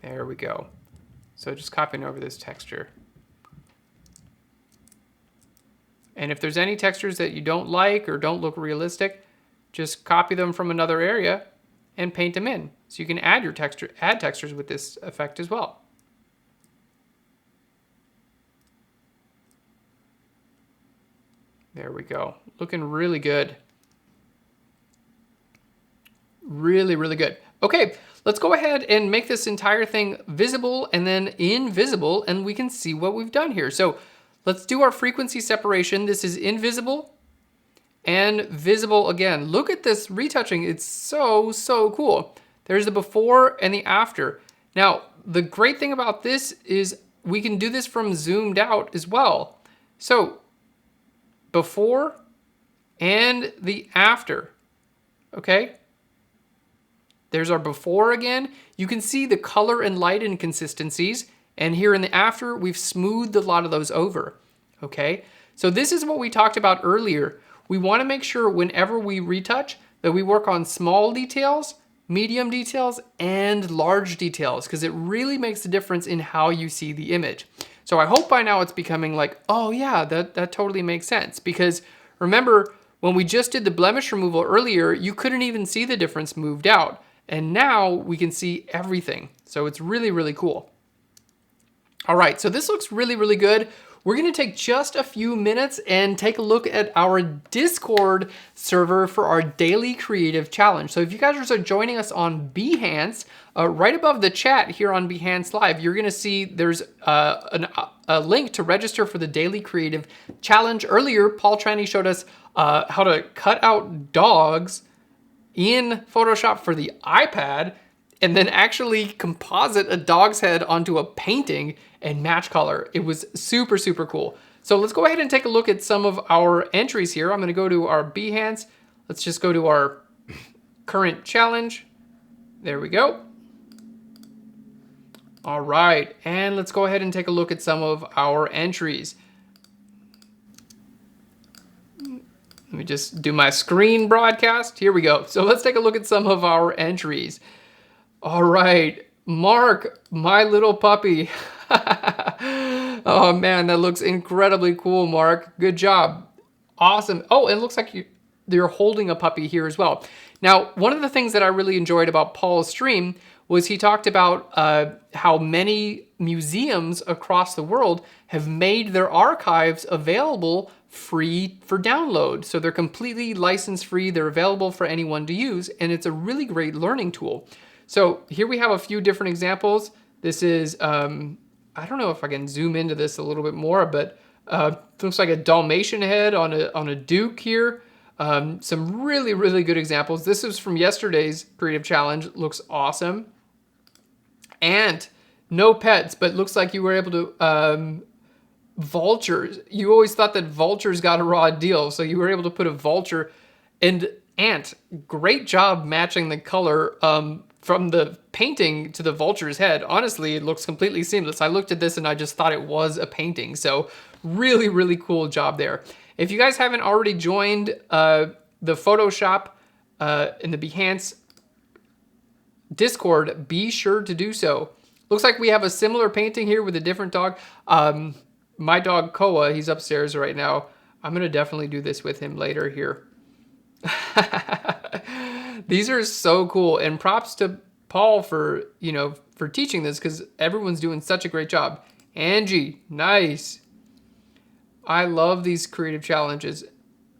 S1: There we go. So just copying over this texture. And if there's any textures that you don't like or don't look realistic, just copy them from another area and paint them in. So you can add your textures with this effect as well. There we go. Looking really good. Really, really good. Okay, let's go ahead and make this entire thing visible and then invisible, and we can see what we've done here. So let's do our frequency separation. This is invisible and visible again. Look at this retouching. It's so, so cool. There's the before and the after. Now, the great thing about this is we can do this from zoomed out as well. So before and the after, okay? There's our before again. You can see the color and light inconsistencies. And here in the after, we've smoothed a lot of those over, okay? So this is what we talked about earlier. We wanna make sure whenever we retouch that we work on small details, medium details, and large details, because it really makes a difference in how you see the image. So I hope by now it's becoming like, oh yeah, that totally makes sense. Because remember, when we just did the blemish removal earlier, you couldn't even see the difference moved out. And now we can see everything. So it's really, really cool. All right, so this looks really, really good. We're gonna take just a few minutes and take a look at our Discord server for our daily creative challenge. So if you guys are joining us on Behance, right above the chat here on Behance Live, you're gonna see there's a link to register for the daily creative challenge. Earlier, Paul Tranny showed us how to cut out dogs in Photoshop for the iPad and then actually composite a dog's head onto a painting and match color. It was super, super cool. So let's go ahead and take a look at some of our entries here. I'm gonna go to our Behance. Let's just go to our current challenge. There we go. All right, and let's go ahead and take a look at some of our entries. Let me just do my screen broadcast. Here we go. So let's take a look at some of our entries. All right, Mark, my little puppy. Oh man, that looks incredibly cool, Mark. Good job. Awesome. Oh, it looks like you're holding a puppy here as well. Now, one of the things that I really enjoyed about Paul's stream was he talked about how many museums across the world have made their archives available free for download. So they're completely license free. They're available for anyone to use, and it's a really great learning tool. So here we have a few different examples. This is, I don't know if I can zoom into this a little bit more, but looks like a Dalmatian head on a Duke here. Some really, really good examples. This is from yesterday's creative challenge. Looks awesome. And no pets, but looks like you were able to, vultures. You always thought that vultures got a raw deal. So you were able to put a vulture and ant. Great job matching the color from the painting to the vulture's head. Honestly, it looks completely seamless. I looked at this and I just thought it was a painting. So really, really cool job there. If you guys haven't already joined the Photoshop in the Behance Discord, be sure to do so. Looks like we have a similar painting here with a different dog. My dog Koa, he's upstairs right now. I'm gonna definitely do this with him later here. These are so cool, and props to Paul for, you know, for teaching this, because everyone's doing such a great job. Angie, nice. I love these creative challenges.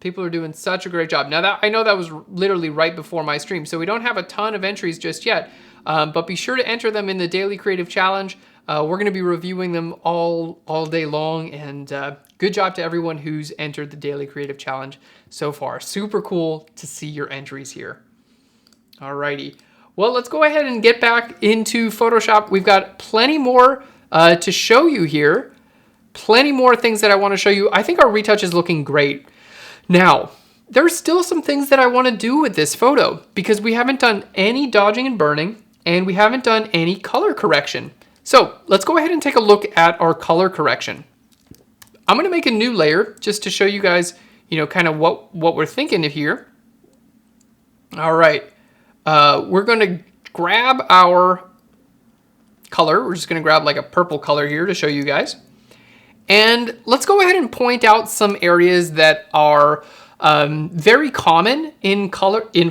S1: People are doing such a great job. Now that I know that was literally right before my stream, so we don't have a ton of entries just yet, but be sure to enter them in the Daily Creative Challenge. We're going to be reviewing them all day long, and good job to everyone who's entered the Daily Creative Challenge so far. Super cool to see your entries here. Alrighty. Well, let's go ahead and get back into Photoshop. We've got plenty more to show you here. Plenty more things that I want to show you. I think our retouch is looking great. Now, there's still some things that I want to do with this photo because we haven't done any dodging and burning, and we haven't done any color correction. So let's go ahead and take a look at our color correction. I'm going to make a new layer just to show you guys, you know, kind of what we're thinking of here. All right. We're going to grab our color. We're just going to grab like a purple color here to show you guys. And let's go ahead and point out some areas that are very common in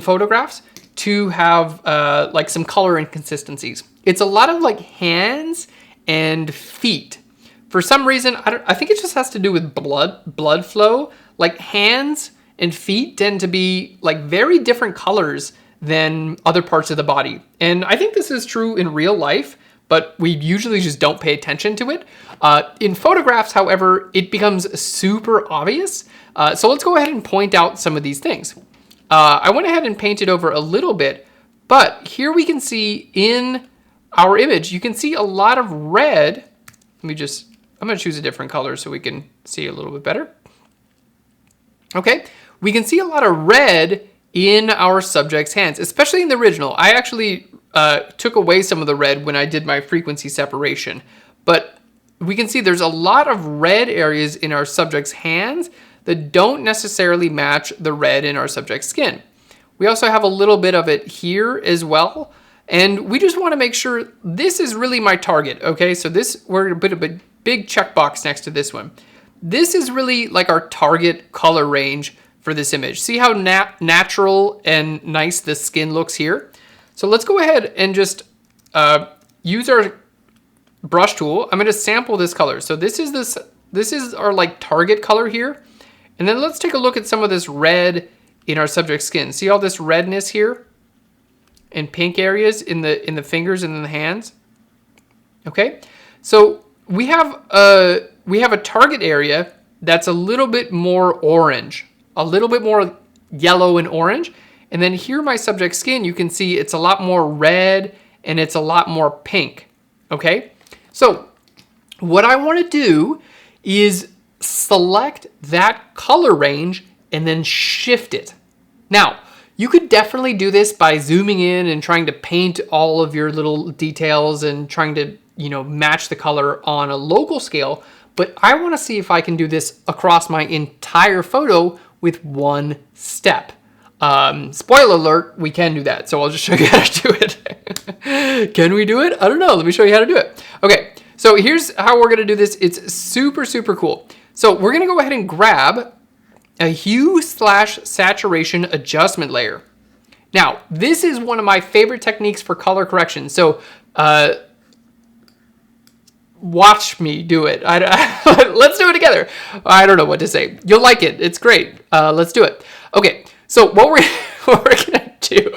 S1: photographs to have like some color inconsistencies. It's a lot of like hands and feet. For some reason, I think it just has to do with blood flow. Like hands and feet tend to be like very different colors than other parts of the body. And I think this is true in real life, but we usually just don't pay attention to it. In photographs, however, it becomes super obvious. So let's go ahead and point out some of these things. I went ahead and painted over a little bit, but here we can see in our image, you can see a lot of red. I'm gonna choose a different color so we can see a little bit better. Okay, we can see a lot of red in our subject's hands, especially in the original. I actually took away some of the red when I did my frequency separation, but we can see there's a lot of red areas in our subject's hands that don't necessarily match the red in our subject's skin. We also have a little bit of it here as well, and we just want to make sure this is really my target. Okay, so we're going to put a big checkbox next to this one. This is really like our target color range for this image. See how natural and nice the skin looks here? So let's go ahead and just use our brush tool. I'm going to sample this color. So this is our like target color here. And then let's take a look at some of this red in our subject's skin. See all this redness here and pink areas in the fingers and in the hands? Okay. So we have a target area that's a little bit more orange, a little bit more yellow and orange. And then here my subject skin, you can see it's a lot more red and it's a lot more pink. Okay. So what I want to do is select that color range and then shift it. Now, you could definitely do this by zooming in and trying to paint all of your little details and trying to, you know, match the color on a local scale. But I want to see if I can do this across my entire photo with one step. Spoiler alert, we can do that. So I'll just show you how to do it. Can we do it? I don't know. Let me show you how to do it. Okay. So here's how we're going to do this. It's super, super cool. So we're going to go ahead and grab a hue/saturation adjustment layer. Now, this is one of my favorite techniques for color correction. So watch me do it. Let's do it together. I don't know what to say. You'll like it. It's great. Let's do it. Okay. So what we're going to do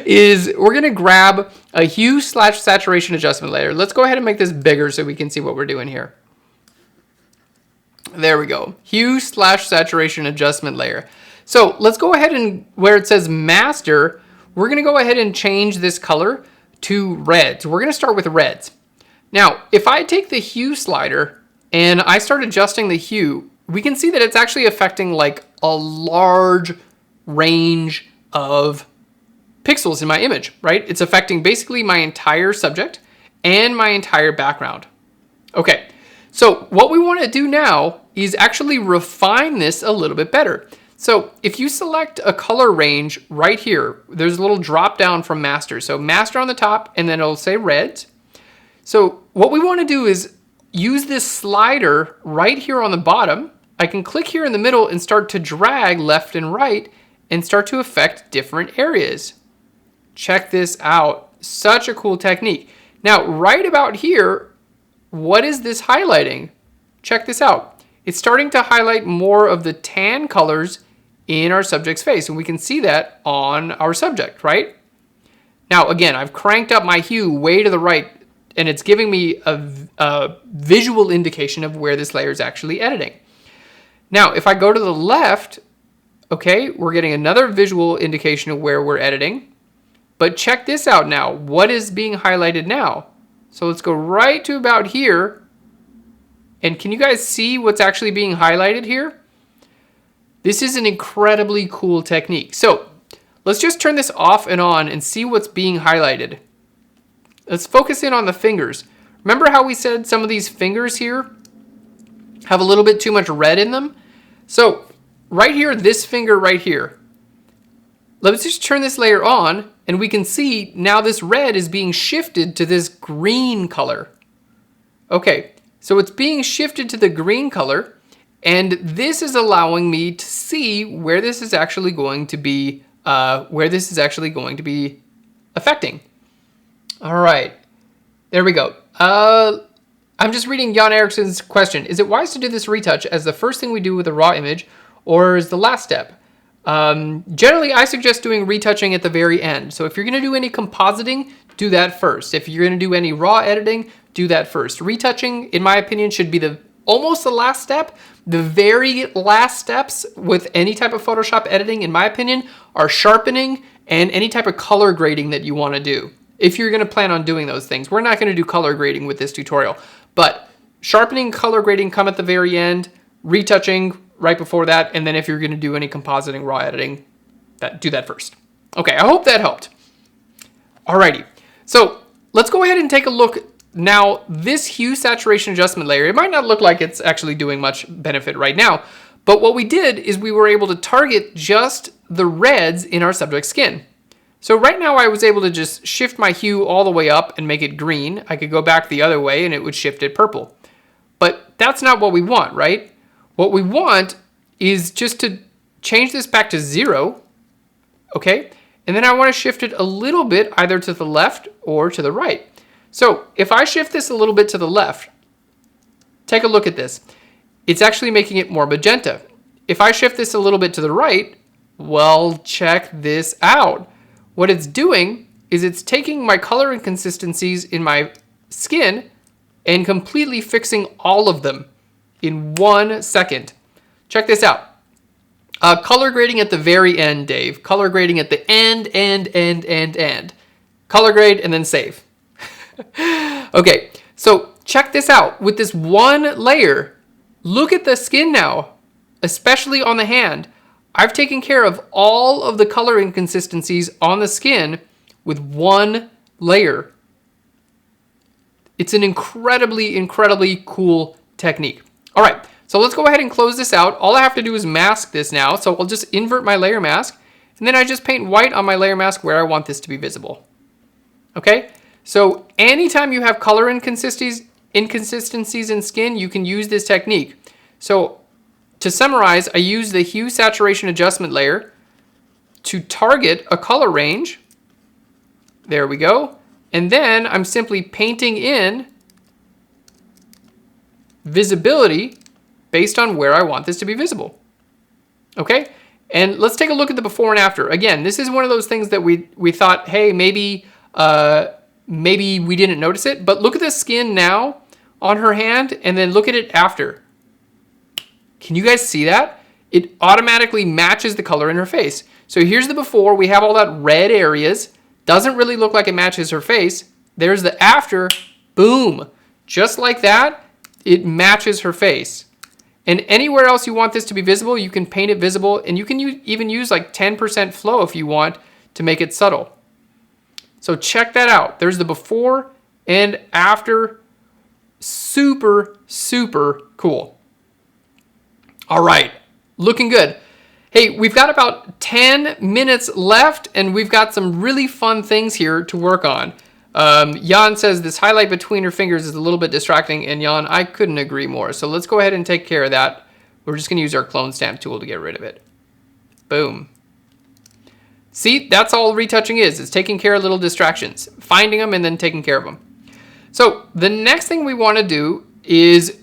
S1: is we're going to grab a hue/saturation adjustment layer. Let's go ahead and make this bigger so we can see what we're doing here. There we go. Hue/saturation adjustment layer. So let's go ahead and where it says master, we're going to go ahead and change this color to red. So we're going to start with reds. Now, if I take the hue slider and I start adjusting the hue, we can see that it's actually affecting like a large range of pixels in my image, right? It's affecting basically my entire subject and my entire background. Okay, So what we want to do now is actually refine this a little bit better. So if you select a color range right here, there's a little drop down from master. So master on the top, and then it'll say reds. So what we want to do is use this slider right here on the bottom. I can click here in the middle and start to drag left and right and start to affect different areas. Check this out. Such a cool technique. Now, right about here, what is this highlighting? Check this out. It's starting to highlight more of the tan colors in our subject's face, and we can see that on our subject, right? Now, again, I've cranked up my hue way to the right, and it's giving me a visual indication of where this layer is actually editing. Now, if I go to the left, okay, we're getting another visual indication of where we're editing. But check this out now. What is being highlighted now? So let's go right to about here. And can you guys see what's actually being highlighted here? This is an incredibly cool technique. So let's just turn this off and on and see what's being highlighted. Let's focus in on the fingers. Remember how we said some of these fingers here have a little bit too much red in them? So right here, this finger right here. Let's just turn this layer on, and we can see now this red is being shifted to this green color. Okay, so it's being shifted to the green color, and this is allowing me to see where this is actually going to be, affecting. All right, there we go. I'm just reading Jan Eriksson's question. Is it wise to do this retouch as the first thing we do with a raw image, or is the last step? Generally, I suggest doing retouching at the very end. So if you're going to do any compositing, do that first. If you're going to do any raw editing, do that first. Retouching, in my opinion, should be almost the last step. The very last steps with any type of Photoshop editing, in my opinion, are sharpening and any type of color grading that you want to do. If you're going to plan on doing those things. We're not going to do color grading with this tutorial, but sharpening, color grading come at the very end, retouching right before that, and then if you're going to do any compositing, raw editing, do that first. Okay, I hope that helped. Alrighty, so let's go ahead and take a look. Now, this hue saturation adjustment layer, it might not look like it's actually doing much benefit right now, but what we did is we were able to target just the reds in our subject's skin. So right now I was able to just shift my hue all the way up and make it green. I could go back the other way and it would shift it purple. But that's not what we want, right? What we want is just to change this back to 0, okay? And then I want to shift it a little bit either to the left or to the right. So if I shift this a little bit to the left, take a look at this. It's actually making it more magenta. If I shift this a little bit to the right, well, check this out. What it's doing is it's taking my color inconsistencies in my skin and completely fixing all of them in 1 second. Check this out. Color grading at the very end, Dave. Color grading at the end. Color grade and then save. Okay, so check this out. With this one layer, look at the skin now, especially on the hand. I've taken care of all of the color inconsistencies on the skin with one layer. It's an incredibly, incredibly cool technique. All right, so let's go ahead and close this out. All I have to do is mask this now. So I'll just invert my layer mask, and then I just paint white on my layer mask where I want this to be visible. Okay, so anytime you have color inconsistencies in skin, you can use this technique. So to summarize, I use the hue saturation adjustment layer to target a color range. There we go. And then I'm simply painting in visibility based on where I want this to be visible. Okay, and let's take a look at the before and after. Again, this is one of those things that we thought, hey, maybe we didn't notice it, but look at the skin now on her hand, and then look at it after. Can you guys see that? It automatically matches the color in her face. So here's the before. We have all that red areas. Doesn't really look like it matches her face. There's the after. Boom. Just like that, it matches her face. And anywhere else you want this to be visible, you can paint it visible. And you can even use like 10% flow if you want to make it subtle. So check that out. There's the before and after Super, super cool. All right, looking good. Hey, we've got about 10 minutes left, and we've got some really fun things here to work on. Jan says this highlight between her fingers is a little bit distracting, and Jan, I couldn't agree more. So let's go ahead and take care of that. We're just going to use our clone stamp tool to get rid of it. Boom. See, that's all retouching is. It's taking care of little distractions, finding them and then taking care of them. So the next thing we want to do is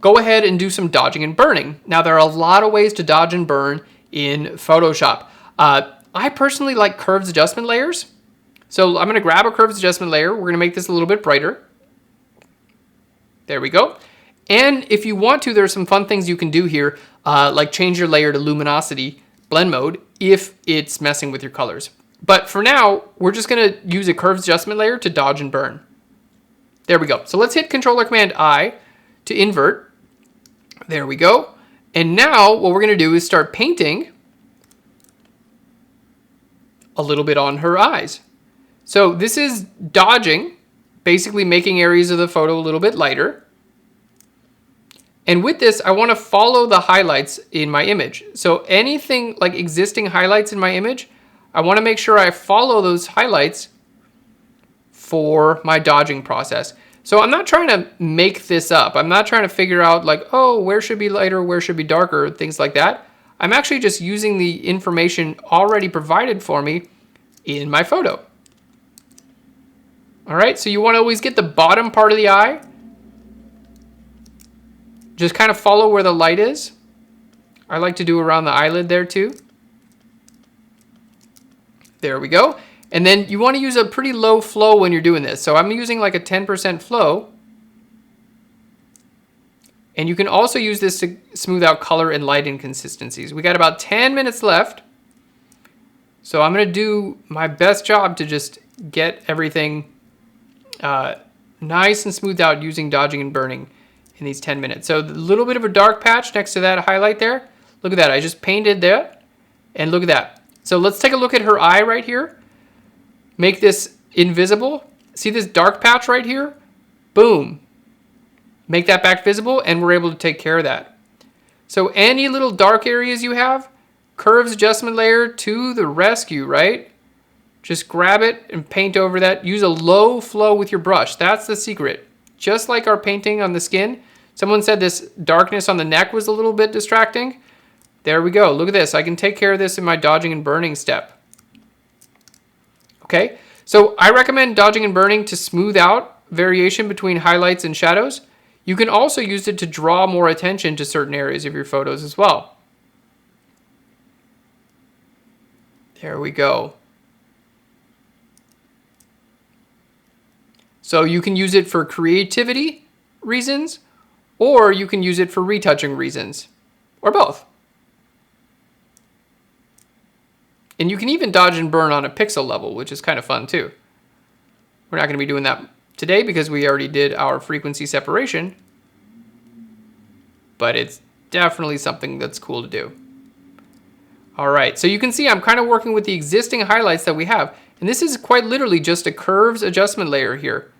S1: go ahead and do some dodging and burning. Now, there are a lot of ways to dodge and burn in Photoshop. I personally like curves adjustment layers. So I'm going to grab a curves adjustment layer. We're going to make this a little bit brighter. There we go. And if you want to, there's some fun things you can do here, like change your layer to luminosity blend mode if it's messing with your colors. But for now, we're just going to use a curves adjustment layer to dodge and burn. There we go. So let's hit Controller Command I to invert. There we go. And now what we're going to do is start painting a little bit on her eyes. So this is dodging, basically making areas of the photo a little bit lighter. And with this, I want to follow the highlights in my image. So anything like existing highlights in my image, I want to make sure I follow those highlights for my dodging process. So I'm not trying to make this up. I'm not trying to figure out like, oh, where should be lighter, where should be darker, things like that. I'm actually just using the information already provided for me in my photo. All right, so you want to always get the bottom part of the eye. Just kind of follow where the light is. I like to do around the eyelid there too. There we go. And then you want to use a pretty low flow when you're doing this. So I'm using like a 10% flow. And you can also use this to smooth out color and light inconsistencies. We got about 10 minutes left. So I'm going to do my best job to just get everything nice and smoothed out using dodging and burning in these 10 minutes. So a little bit of a dark patch next to that highlight there. Look at that. I just painted that. And look at that. So let's take a look at her eye right here. Make this invisible. See this dark patch right here? Boom. Make that back visible, and we're able to take care of that. So any little dark areas you have, curves adjustment layer to the rescue, right? Just grab it and paint over that. Use a low flow with your brush. That's the secret. Just like our painting on the skin. Someone said this darkness on the neck was a little bit distracting. There we go. Look at this. I can take care of this in my dodging and burning step. Okay, so I recommend dodging and burning to smooth out variation between highlights and shadows. You can also use it to draw more attention to certain areas of your photos as well. There we go. So you can use it for creativity reasons, or you can use it for retouching reasons, or both. And you can even dodge and burn on a pixel level, which is kind of fun too. We're not going to be doing that today because we already did our frequency separation, but it's definitely something that's cool to do. All right, so you can see I'm kind of working with the existing highlights that we have, and this is quite literally just a curves adjustment layer here.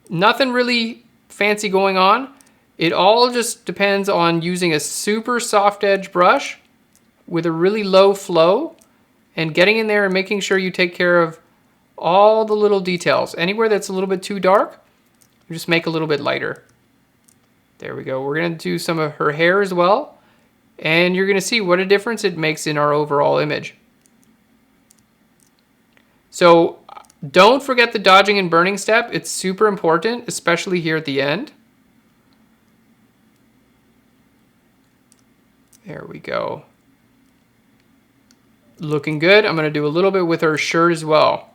S1: Nothing really fancy going on. It all just depends on using a super soft edge brush with a really low flow and getting in there and making sure you take care of all the little details. Anywhere that's a little bit too dark, you just make a little bit lighter. There we go. We're going to do some of her hair as well, and you're going to see what a difference it makes in our overall image. So don't forget the dodging and burning step. It's super important, especially here at the end. There we go. Looking good. I'm going to do a little bit with her shirt as well.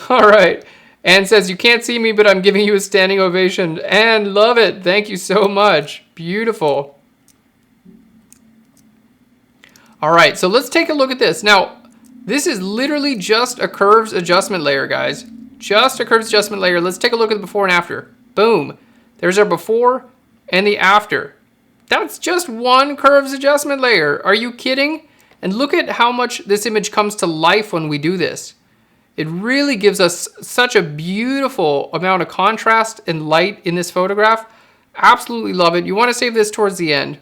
S1: All right. Anne says, you can't see me, but I'm giving you a standing ovation. Anne, love it. Thank you so much. Beautiful. All right. So let's take a look at this. Now, this is literally just a curves adjustment layer, guys. Just a curves adjustment layer. Let's take a look at the before and after. Boom. There's our before and the after. That's just one curves adjustment layer. Are you kidding? And look at how much this image comes to life when we do this. It really gives us such a beautiful amount of contrast and light in this photograph. Absolutely love it. You want to save this towards the end.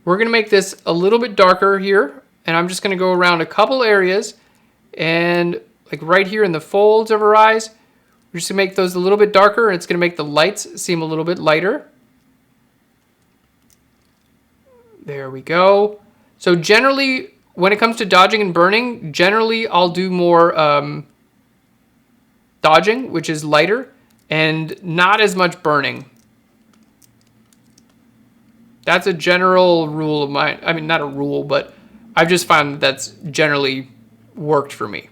S1: We're going to make this a little bit darker here, and I'm just going to go around a couple areas, and like right here in the folds of her eyes, we're just going to make those a little bit darker, and it's going to make the lights seem a little bit lighter. There we go. So generally, when it comes to dodging and burning, generally I'll do more dodging, which is lighter, and not as much burning. That's a general rule of mine. I mean, not a rule, but I've just found that that's generally worked for me.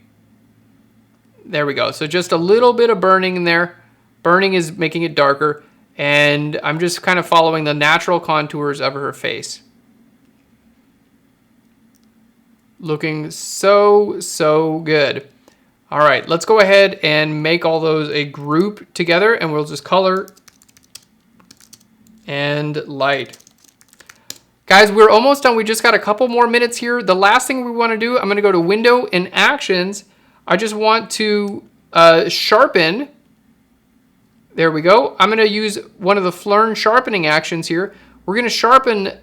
S1: There we go. So just a little bit of burning in there. Burning is making it darker, and I'm just kind of following the natural contours of her face. Looking so, so good. All right, let's go ahead and make all those a group together, and we'll just color and light. Guys, we're almost done. We just got a couple more minutes here. The last thing we want to do, I'm going to go to Window and Actions. I just want to sharpen. There we go. I'm going to use one of the Phlearn sharpening actions here. We're going to sharpen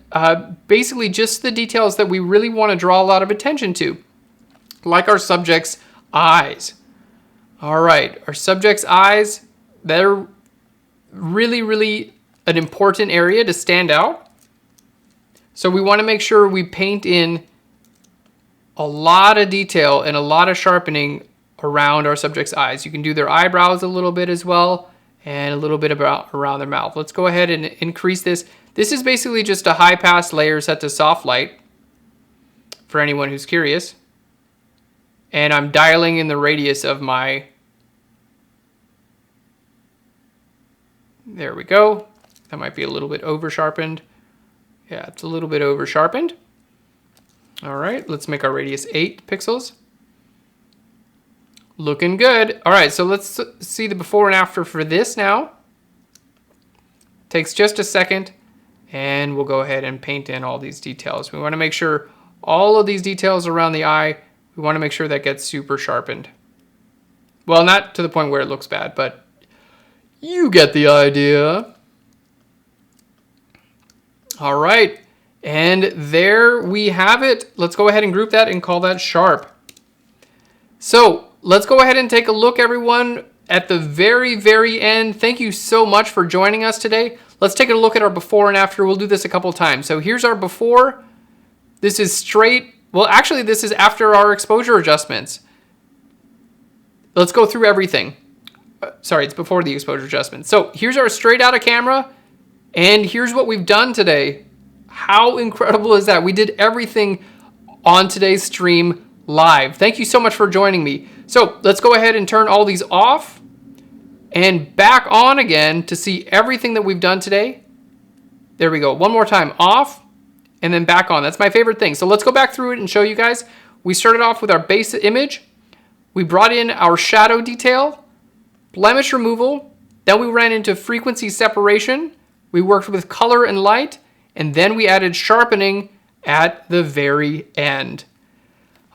S1: basically just the details that we really want to draw a lot of attention to, like our subject's eyes. All right, our subject's eyes, they're really, really an important area to stand out. So we want to make sure we paint in a lot of detail and a lot of sharpening around our subject's eyes. You can do their eyebrows a little bit as well, and a little bit around their mouth. Let's go ahead and increase this. This is basically just a high pass layer set to soft light for anyone who's curious. And I'm dialing in the radius of my, there we go. That might be a little bit over sharpened. Yeah, it's a little bit over sharpened. All right, let's make our radius 8 pixels. Looking good. All right, so let's see the before and after for this now. Takes just a second, and we'll go ahead and paint in all these details. We want to make sure all of these details around the eye, we want to make sure that gets super sharpened. Well, not to the point where it looks bad, but you get the idea. All right, and there we have it. Let's go ahead and group that and call that sharp. So let's go ahead and take a look, everyone, at the very, very end. Thank you so much for joining us today. Let's take a look at our before and after. We'll do this a couple times. So here's our before. This is straight. Well, actually, this is after our exposure adjustments. Let's go through everything. Sorry, it's before the exposure adjustment. So here's our straight out of camera, and here's what we've done today. How incredible is that? We did everything on today's stream live. Thank you so much for joining me. So let's go ahead and turn all these off and back on again to see everything that we've done today. There we go. One more time, off and then back on. That's my favorite thing. So let's go back through it and show you guys. We started off with our base image. We brought in our shadow detail, blemish removal. Then we ran into frequency separation. We worked with color and light, and then we added sharpening at the very end.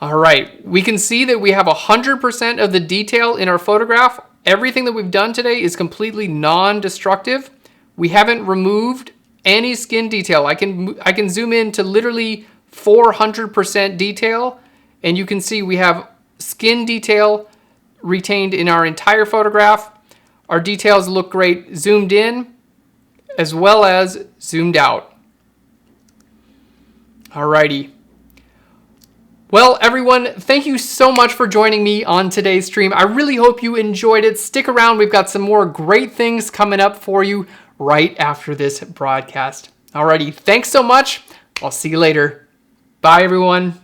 S1: All right, we can see that we have 100% of the detail in our photograph. Everything that we've done today is completely non-destructive. We haven't removed any skin detail. I can zoom in to literally 400% detail, and you can see we have skin detail retained in our entire photograph. Our details look great zoomed in as well as zoomed out. Alrighty. Well, everyone, thank you so much for joining me on today's stream. I really hope you enjoyed it. Stick around. We've got some more great things coming up for you right after this broadcast. Alrighty, thanks so much. I'll see you later. Bye, everyone.